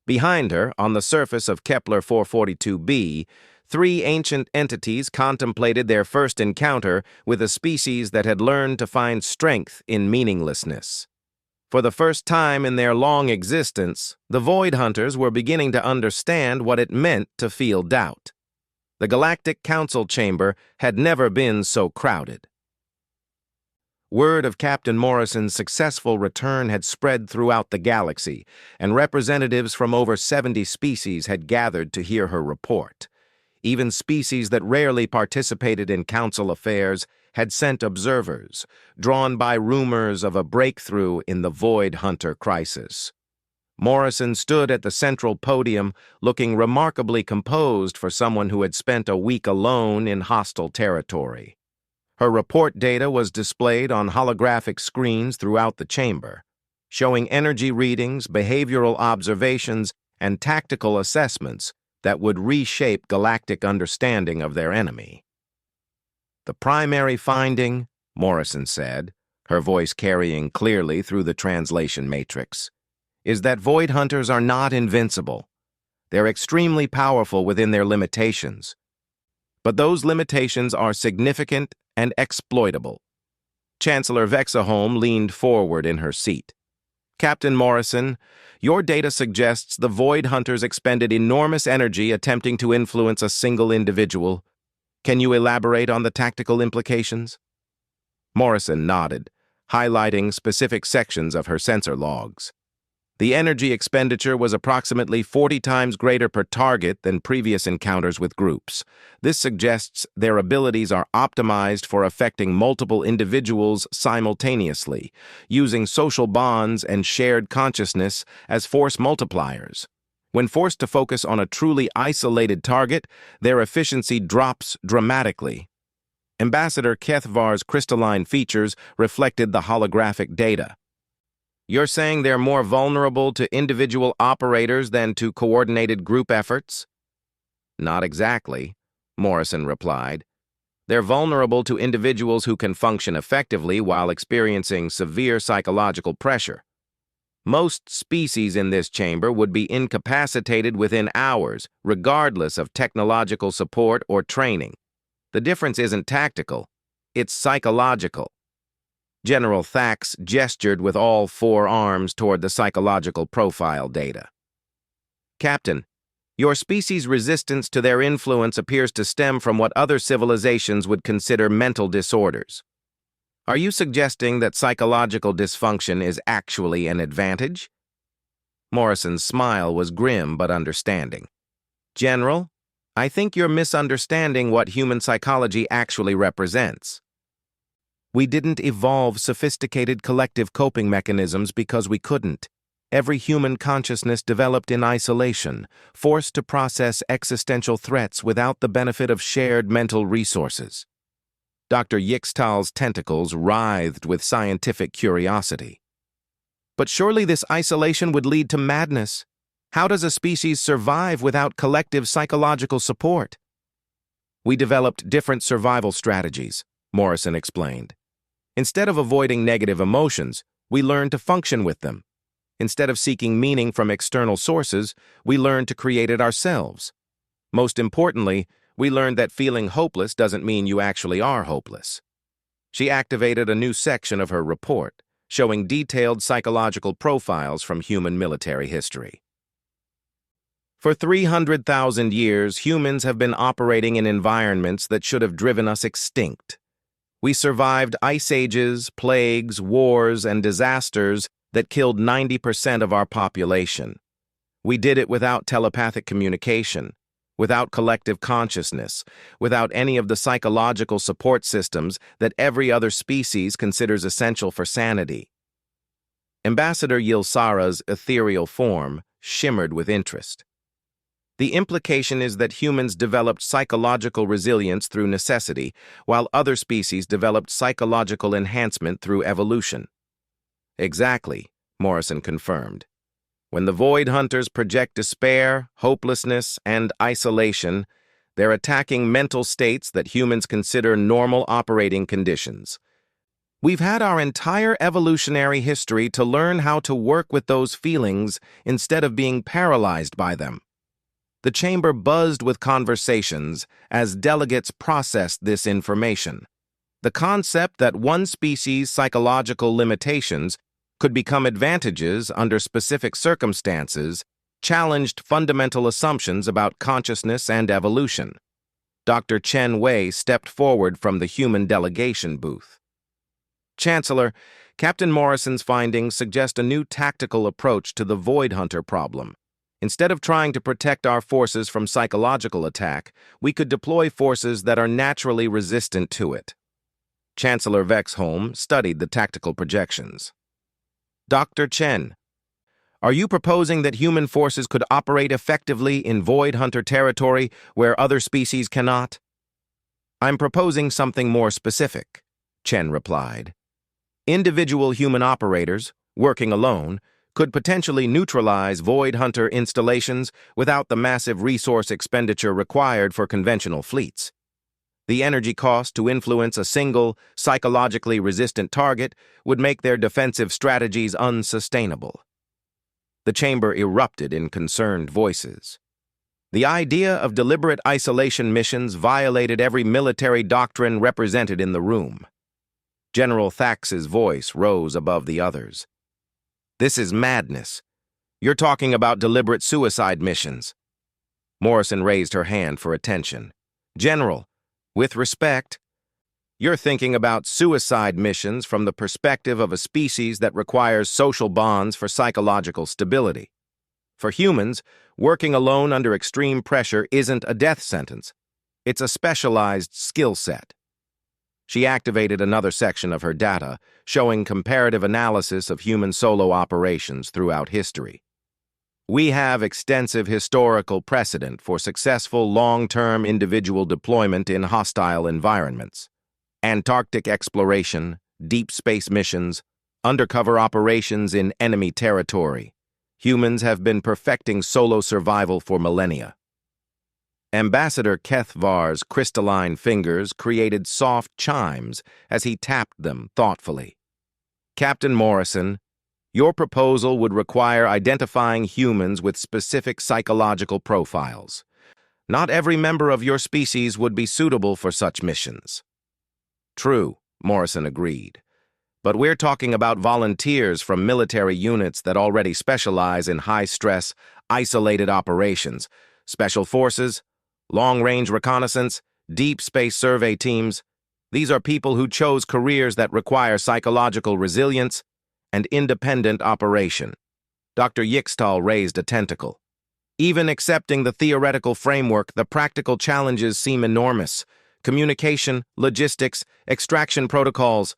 A: Behind her, on the surface of Kepler 442b, three ancient entities contemplated their first encounter with a species that had learned to find strength in meaninglessness. For the first time in their long existence, the Void Hunters were beginning to understand what it meant to feel doubt. The Galactic Council chamber had never been so crowded. Word of Captain Morrison's successful return had spread throughout the galaxy, and representatives from over 70 species had gathered to hear her report. Even species that rarely participated in council affairs had sent observers, drawn by rumors of a breakthrough in the Void Hunter crisis. Morrison stood at the central podium, looking remarkably composed for someone who had spent a week alone in hostile territory. Her report data was displayed on holographic screens throughout the chamber, showing energy readings, behavioral observations, and tactical assessments that would reshape galactic understanding of their enemy. The primary finding, Morrison said, her voice carrying clearly through the translation matrix, is that Void Hunters are not invincible. They're extremely powerful within their limitations. But those limitations are significant and exploitable. Chancellor Vexaholm leaned forward in her seat. Captain Morrison, your data suggests the Void Hunters expended enormous energy attempting to influence a single individual. Can you elaborate on the tactical implications? Morrison nodded, highlighting specific sections of her sensor logs. The energy expenditure was approximately 40 times greater per target than previous encounters with groups. This suggests their abilities are optimized for affecting multiple individuals simultaneously, using social bonds and shared consciousness as force multipliers. When forced to focus on a truly isolated target, their efficiency drops dramatically. Ambassador Kethvar's crystalline features reflected the holographic data. You're saying they're more vulnerable to individual operators than to coordinated group efforts? Not exactly, Morrison replied. They're vulnerable to individuals who can function effectively while experiencing severe psychological pressure. Most species in this chamber would be incapacitated within hours, regardless of technological support or training. The difference isn't tactical, it's psychological. General Thax gestured with all four arms toward the psychological profile data. Captain, your species' resistance to their influence appears to stem from what other civilizations would consider mental disorders. Are you suggesting that psychological dysfunction is actually an advantage? Morrison's smile was grim but understanding. General, I think you're misunderstanding what human psychology actually represents. We didn't evolve sophisticated collective coping mechanisms because we couldn't. Every human consciousness developed in isolation, forced to process existential threats without the benefit of shared mental resources. Dr. Yixtal's tentacles writhed with scientific curiosity. But surely this isolation would lead to madness. How does a species survive without collective psychological support? We developed different survival strategies, Morrison explained. Instead of avoiding negative emotions, we learned to function with them. Instead of seeking meaning from external sources, we learned to create it ourselves. Most importantly, we learned that feeling hopeless doesn't mean you actually are hopeless. She activated a new section of her report, showing detailed psychological profiles from human military history. For 300,000 years, humans have been operating in environments that should have driven us extinct. We survived ice ages, plagues, wars, and disasters that killed 90% of our population. We did it without telepathic communication, without collective consciousness, without any of the psychological support systems that every other species considers essential for sanity. Ambassador Yilsara's ethereal form shimmered with interest. The implication is that humans developed psychological resilience through necessity, while other species developed psychological enhancement through evolution. Exactly, Morrison confirmed. When the Void Hunters project despair, hopelessness, and isolation, they're attacking mental states that humans consider normal operating conditions. We've had our entire evolutionary history to learn how to work with those feelings instead of being paralyzed by them. The chamber buzzed with conversations as delegates processed this information. The concept that one species' psychological limitations could become advantages under specific circumstances challenged fundamental assumptions about consciousness and evolution. Dr. Chen Wei stepped forward from the human delegation booth. Chancellor, Captain Morrison's findings suggest a new tactical approach to the Void Hunter problem. Instead of trying to protect our forces from psychological attack, we could deploy forces that are naturally resistant to it. Chancellor Vexholm studied the tactical projections. Dr. Chen, are you proposing that human forces could operate effectively in Void Hunter territory where other species cannot? I'm proposing something more specific, Chen replied. Individual human operators, working alone, could potentially neutralize Void Hunter installations without the massive resource expenditure required for conventional fleets. The energy cost to influence a single, psychologically resistant target would make their defensive strategies unsustainable. The chamber erupted in concerned voices. The idea of deliberate isolation missions violated every military doctrine represented in the room. General Thax's voice rose above the others. This is madness. You're talking about deliberate suicide missions. Morrison raised her hand for attention. General, with respect, you're thinking about suicide missions from the perspective of a species that requires social bonds for psychological stability. For humans, working alone under extreme pressure isn't a death sentence. It's a specialized skill set. She activated another section of her data, showing comparative analysis of human solo operations throughout history. We have extensive historical precedent for successful long-term individual deployment in hostile environments. Antarctic exploration, deep space missions, undercover operations in enemy territory. Humans have been perfecting solo survival for millennia. Ambassador Kethvar's crystalline fingers created soft chimes as he tapped them thoughtfully. Captain Morrison, your proposal would require identifying humans with specific psychological profiles. Not every member of your species would be suitable for such missions. True, Morrison agreed. But we're talking about volunteers from military units that already specialize in high-stress, isolated operations, special forces, long-range reconnaissance, deep space survey teams. These are people who chose careers that require psychological resilience and independent operation. Dr. Yixtal raised a tentacle. Even accepting the theoretical framework, the practical challenges seem enormous. Communication, logistics, extraction protocols.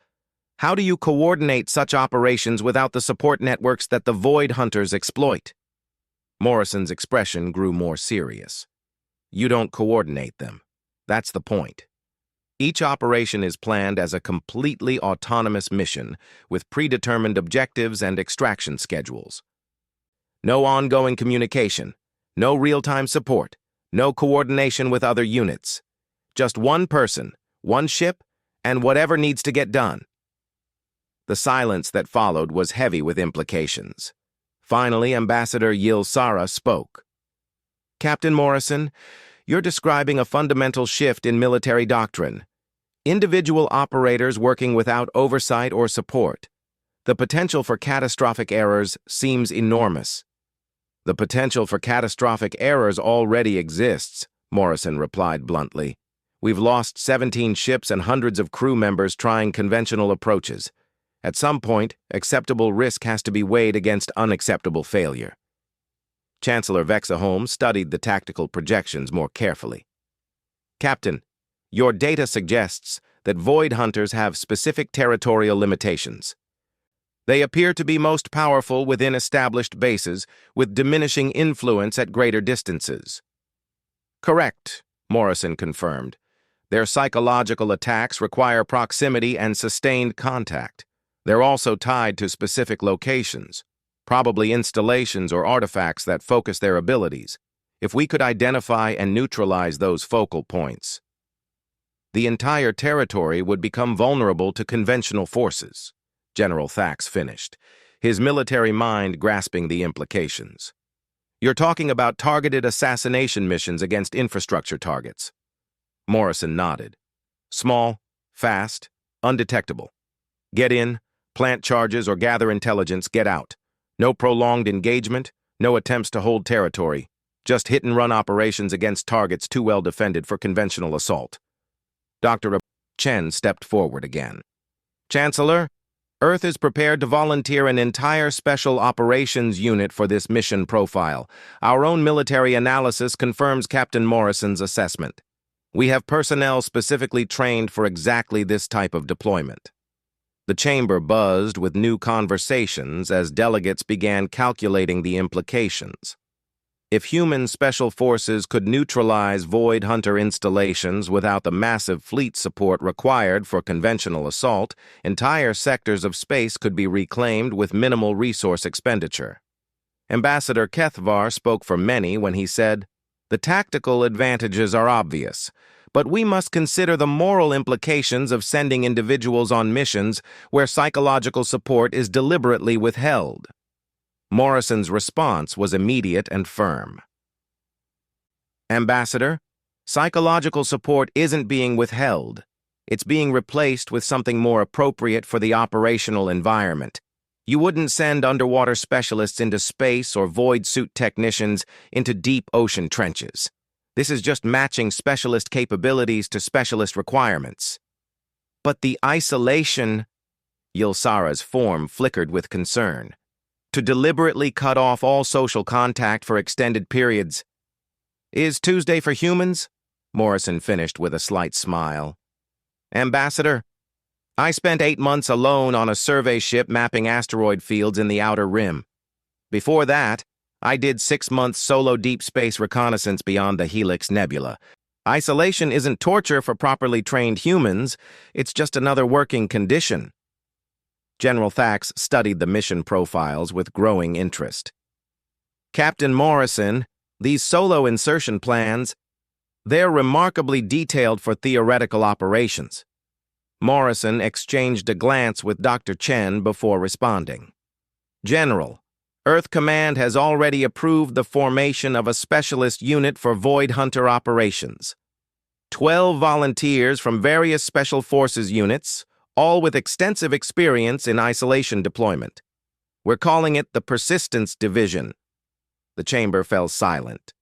A: How do you coordinate such operations without the support networks that the Void Hunters exploit? Morrison's expression grew more serious. You don't coordinate them. That's the point. Each operation is planned as a completely autonomous mission with predetermined objectives and extraction schedules. No ongoing communication, no real-time support, no coordination with other units. Just one person, one ship, and whatever needs to get done. The silence that followed was heavy with implications. Finally, Ambassador Yilsara spoke. Captain Morrison, you're describing a fundamental shift in military doctrine. Individual operators working without oversight or support. The potential for catastrophic errors seems enormous. The potential for catastrophic errors already exists, Morrison replied bluntly. We've lost 17 ships and hundreds of crew members trying conventional approaches. At some point, acceptable risk has to be weighed against unacceptable failure. Chancellor Vexaholm studied the tactical projections more carefully. Captain, your data suggests that Void Hunters have specific territorial limitations. They appear to be most powerful within established bases, with diminishing influence at greater distances. Correct, Morrison confirmed. Their psychological attacks require proximity and sustained contact. They're also tied to specific locations, probably installations or artifacts that focus their abilities. If we could identify and neutralize those focal points, the entire territory would become vulnerable to conventional forces. General Thax finished, his military mind grasping the implications. You're talking about targeted assassination missions against infrastructure targets. Morrison nodded. Small, fast, undetectable. Get in, plant charges, or gather intelligence, get out. No prolonged engagement, no attempts to hold territory. Just hit-and-run operations against targets too well defended for conventional assault. Dr. Chen stepped forward again. Chancellor, Earth is prepared to volunteer an entire special operations unit for this mission profile. Our own military analysis confirms Captain Morrison's assessment. We have personnel specifically trained for exactly this type of deployment. The chamber buzzed with new conversations as delegates began calculating the implications. If human special forces could neutralize Void Hunter installations without the massive fleet support required for conventional assault, entire sectors of space could be reclaimed with minimal resource expenditure. Ambassador Kethvar spoke for many when he said, "The tactical advantages are obvious, but we must consider the moral implications of sending individuals on missions where psychological support is deliberately withheld." Morrison's response was immediate and firm. Ambassador, psychological support isn't being withheld. It's being replaced with something more appropriate for the operational environment. You wouldn't send underwater specialists into space or void suit technicians into deep ocean trenches. This is just matching specialist capabilities to specialist requirements. But the isolation... Yilsara's form flickered with concern. To deliberately cut off all social contact for extended periods. Is Tuesday for humans? Morrison finished with a slight smile. Ambassador, I spent 8 months alone on a survey ship mapping asteroid fields in the outer rim. Before that, I did 6 months solo deep space reconnaissance beyond the Helix Nebula. Isolation isn't torture for properly trained humans, it's just another working condition. General Thax studied the mission profiles with growing interest. Captain Morrison, these solo insertion plans, they're remarkably detailed for theoretical operations. Morrison exchanged a glance with Dr. Chen before responding. General, Earth Command has already approved the formation of a specialist unit for Void Hunter operations. 12 volunteers from various Special Forces units, all with extensive experience in isolation deployment. We're calling it the Persistence Division. The chamber fell silent.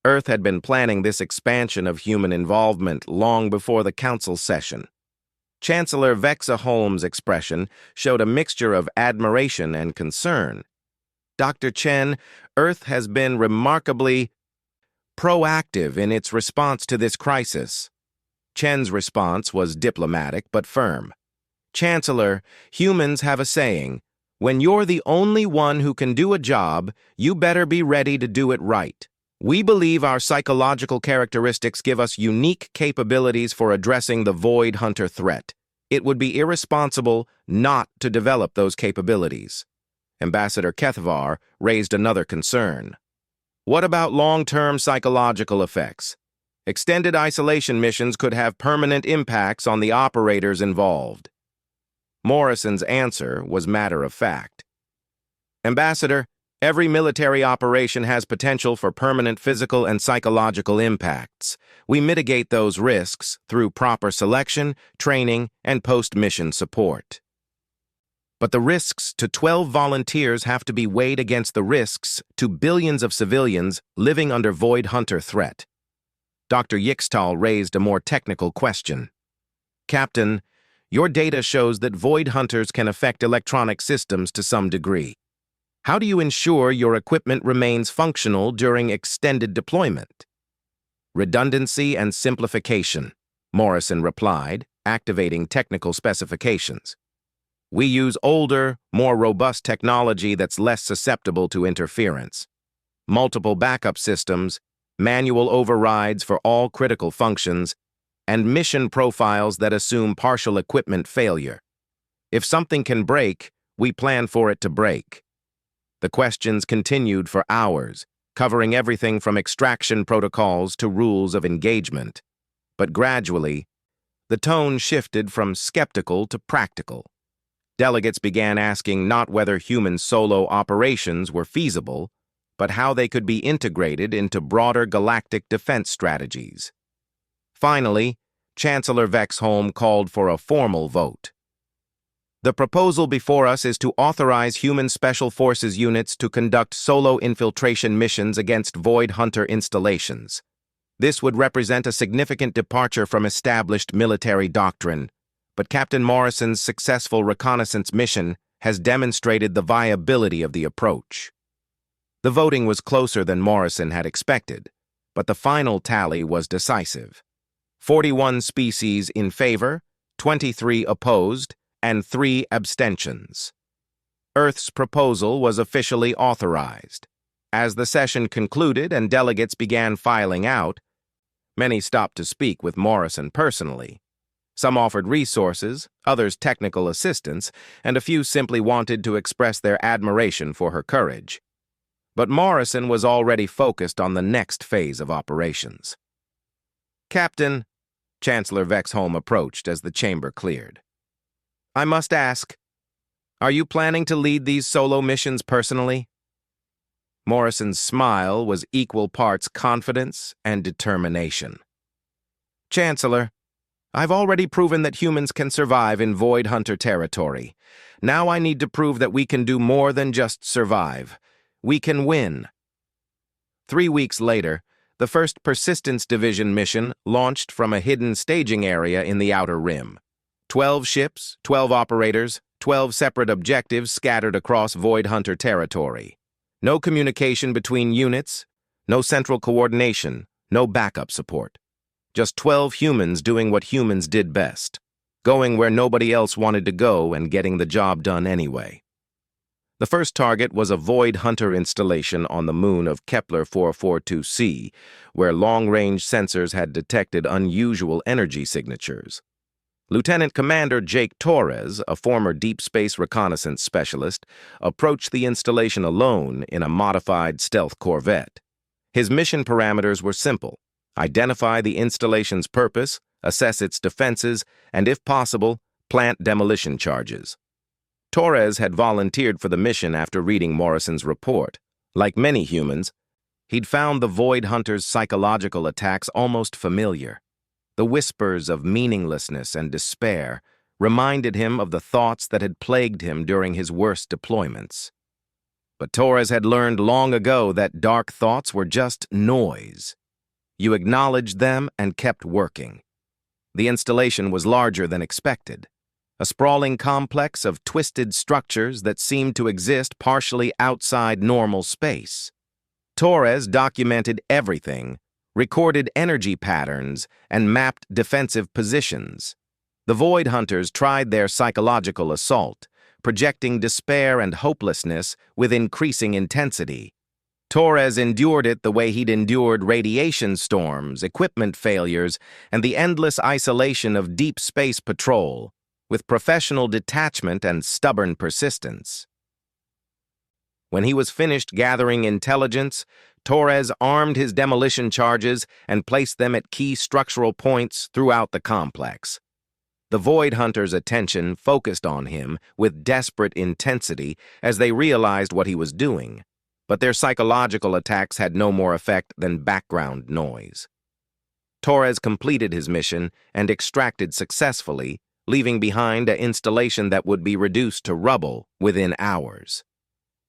A: Earth had been planning this expansion of human involvement long before the council session. Chancellor Vexa Holmes' expression showed a mixture of admiration and concern. Dr. Chen, Earth has been remarkably proactive in its response to this crisis. Chen's response was diplomatic but firm. Chancellor, humans have a saying, when you're the only one who can do a job, you better be ready to do it right. We believe our psychological characteristics give us unique capabilities for addressing the Void Hunter threat. It would be irresponsible not to develop those capabilities. Ambassador Kethavar raised another concern. What about long-term psychological effects? Extended isolation missions could have permanent impacts on the operators involved. Morrison's answer was matter-of-fact. Ambassador, every military operation has potential for permanent physical and psychological impacts. We mitigate those risks through proper selection, training, and post-mission support. But the risks to 12 volunteers have to be weighed against the risks to billions of civilians living under Void Hunter threat. Dr. Yixtal raised a more technical question. Captain, your data shows that Void Hunters can affect electronic systems to some degree. How do you ensure your equipment remains functional during extended deployment? Redundancy and simplification, Morrison replied, activating technical specifications. We use older, more robust technology that's less susceptible to interference. Multiple backup systems, manual overrides for all critical functions, and mission profiles that assume partial equipment failure. If something can break, we plan for it to break. The questions continued for hours, covering everything from extraction protocols to rules of engagement. But gradually, the tone shifted from skeptical to practical. Delegates began asking not whether human solo operations were feasible, but how they could be integrated into broader galactic defense strategies. Finally, Chancellor Vexholm called for a formal vote. The proposal before us is to authorize human Special Forces units to conduct solo infiltration missions against Void Hunter installations. This would represent a significant departure from established military doctrine, but Captain Morrison's successful reconnaissance mission has demonstrated the viability of the approach. The voting was closer than Morrison had expected, but the final tally was decisive. 41 species in favor, 23 opposed, and 3 abstentions. Earth's proposal was officially authorized. As the session concluded and delegates began filing out, many stopped to speak with Morrison personally. Some offered resources, others technical assistance, and a few simply wanted to express their admiration for her courage. But Morrison was already focused on the next phase of operations. Captain, Chancellor Vexholm approached as the chamber cleared. I must ask, are you planning to lead these solo missions personally? Morrison's smile was equal parts confidence and determination. Chancellor, I've already proven that humans can survive in Void Hunter territory. Now I need to prove that we can do more than just survive. We can win. 3 weeks later, the first Persistence Division mission launched from a hidden staging area in the Outer Rim. 12 ships, 12 operators, 12 separate objectives scattered across Void Hunter territory. No communication between units, no central coordination, no backup support. Just 12 humans doing what humans did best, going where nobody else wanted to go and getting the job done anyway. The first target was a Void Hunter installation on the moon of Kepler 442c, where long-range sensors had detected unusual energy signatures. Lieutenant Commander Jake Torres, a former deep space reconnaissance specialist, approached the installation alone in a modified stealth corvette. His mission parameters were simple: identify the installation's purpose, assess its defenses, and if possible, plant demolition charges. Torres had volunteered for the mission after reading Morrison's report. Like many humans, he'd found the Void Hunter's psychological attacks almost familiar. The whispers of meaninglessness and despair reminded him of the thoughts that had plagued him during his worst deployments. But Torres had learned long ago that dark thoughts were just noise. You acknowledged them and kept working. The installation was larger than expected, a sprawling complex of twisted structures that seemed to exist partially outside normal space. Torres documented everything, recorded energy patterns, and mapped defensive positions. The Void Hunters tried their psychological assault, projecting despair and hopelessness with increasing intensity. Torres endured it the way he'd endured radiation storms, equipment failures, and the endless isolation of deep space patrol, with professional detachment and stubborn persistence. When he was finished gathering intelligence, Torres armed his demolition charges and placed them at key structural points throughout the complex. The Void Hunters' attention focused on him with desperate intensity as they realized what he was doing, but their psychological attacks had no more effect than background noise. Torres completed his mission and extracted successfully, leaving behind an installation that would be reduced to rubble within hours.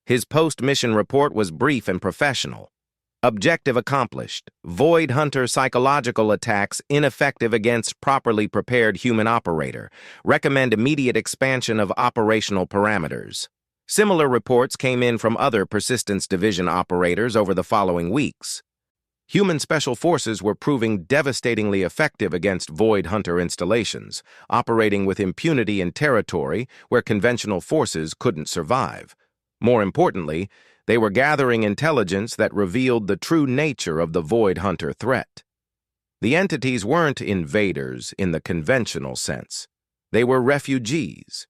A: His post-mission report was brief and professional. Objective accomplished. Void Hunter psychological attacks ineffective against properly prepared human operator. Recommend immediate expansion of operational parameters. Similar reports came in from other Persistence Division operators over the following weeks. Human special forces were proving devastatingly effective against Void Hunter installations, operating with impunity in territory where conventional forces couldn't survive. More importantly, they were gathering intelligence that revealed the true nature of the Void Hunter threat. The entities weren't invaders in the conventional sense. They were refugees,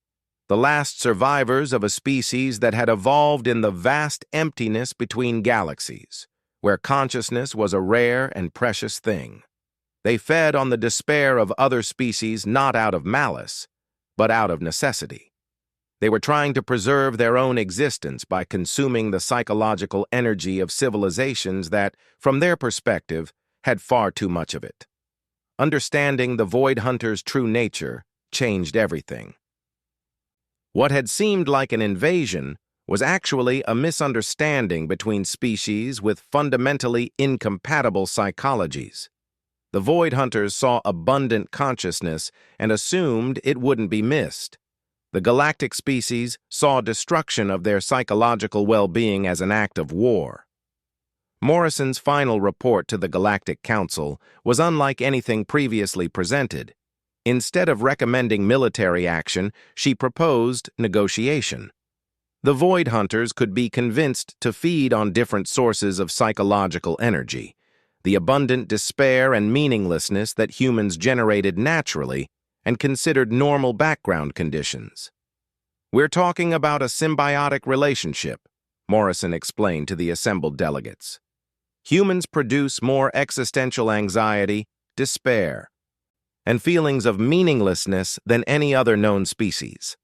A: the last survivors of a species that had evolved in the vast emptiness between galaxies, where consciousness was a rare and precious thing. They fed on the despair of other species not out of malice, but out of necessity. They were trying to preserve their own existence by consuming the psychological energy of civilizations that, from their perspective, had far too much of it. Understanding the Void Hunter's true nature changed everything. What had seemed like an invasion was actually a misunderstanding between species with fundamentally incompatible psychologies. The Void Hunters saw abundant consciousness and assumed it wouldn't be missed. The galactic species saw destruction of their psychological well-being as an act of war. Morrison's final report to the Galactic Council was unlike anything previously presented. Instead of recommending military action, she proposed negotiation. The Void Hunters could be convinced to feed on different sources of psychological energy. The abundant despair and meaninglessness that humans generated naturally and considered normal background conditions. "We're talking about a symbiotic relationship," Morrison explained to the assembled delegates. "Humans produce more existential anxiety, despair, and feelings of meaninglessness than any other known species.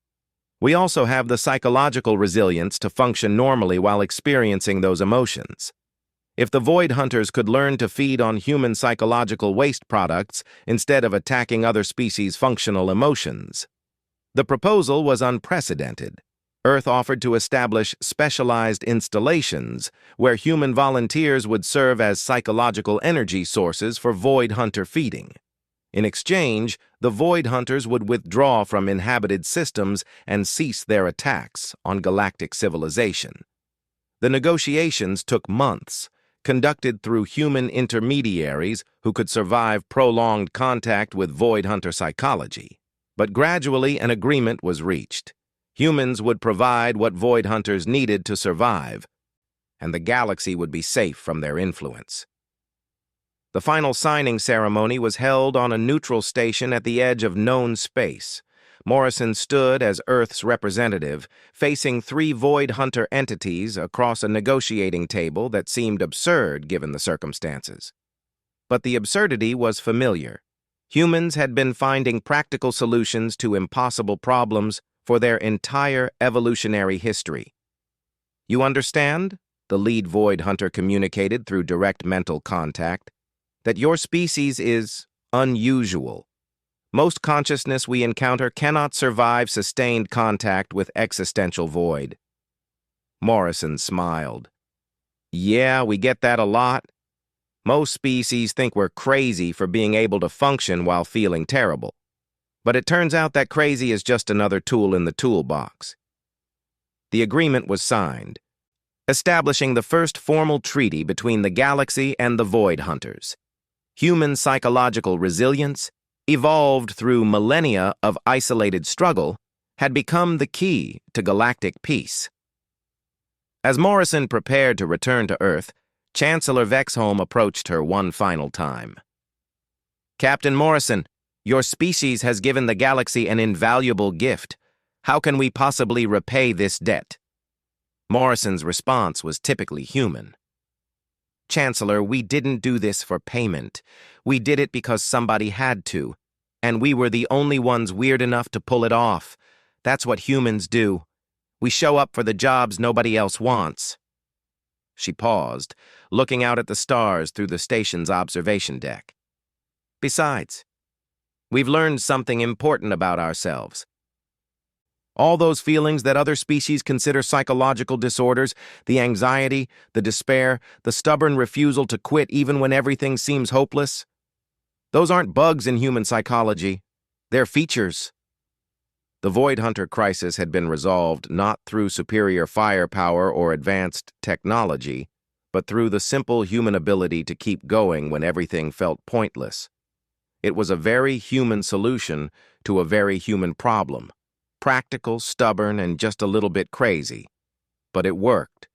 A: We also have the psychological resilience to function normally while experiencing those emotions. If the Void Hunters could learn to feed on human psychological waste products instead of attacking other species' functional emotions." The proposal was unprecedented. Earth offered to establish specialized installations where human volunteers would serve as psychological energy sources for Void Hunter feeding. In exchange, the Void Hunters would withdraw from inhabited systems and cease their attacks on galactic civilization. The negotiations took months, conducted through human intermediaries who could survive prolonged contact with Void Hunter psychology. But gradually an agreement was reached. Humans would provide what Void Hunters needed to survive, and the galaxy would be safe from their influence. The final signing ceremony was held on a neutral station at the edge of known space. Morrison stood as Earth's representative, facing three Void Hunter entities across a negotiating table that seemed absurd given the circumstances. But the absurdity was familiar. Humans had been finding practical solutions to impossible problems for their entire evolutionary history. "You understand?" the lead Void Hunter communicated through direct mental contact. "That your species is unusual. Most consciousness we encounter cannot survive sustained contact with existential void." Morrison smiled. "Yeah, we get that a lot. Most species think we're crazy for being able to function while feeling terrible. But it turns out that crazy is just another tool in the toolbox." The agreement was signed, establishing the first formal treaty between the galaxy and the Void Hunters. Human psychological resilience, evolved through millennia of isolated struggle, had become the key to galactic peace. As Morrison prepared to return to Earth, Chancellor Vexholm approached her one final time. "Captain Morrison, your species has given the galaxy an invaluable gift. How can we possibly repay this debt?" Morrison's response was typically human. "Chancellor, we didn't do this for payment. We did it because somebody had to, and we were the only ones weird enough to pull it off. That's what humans do. We show up for the jobs nobody else wants." She paused, looking out at the stars through the station's observation deck. "Besides, we've learned something important about ourselves. All those feelings that other species consider psychological disorders, the anxiety, the despair, the stubborn refusal to quit even when everything seems hopeless, those aren't bugs in human psychology. They're features." The Void Hunter crisis had been resolved not through superior firepower or advanced technology, but through the simple human ability to keep going when everything felt pointless. It was a very human solution to a very human problem. Practical, stubborn, and just a little bit crazy. But it worked.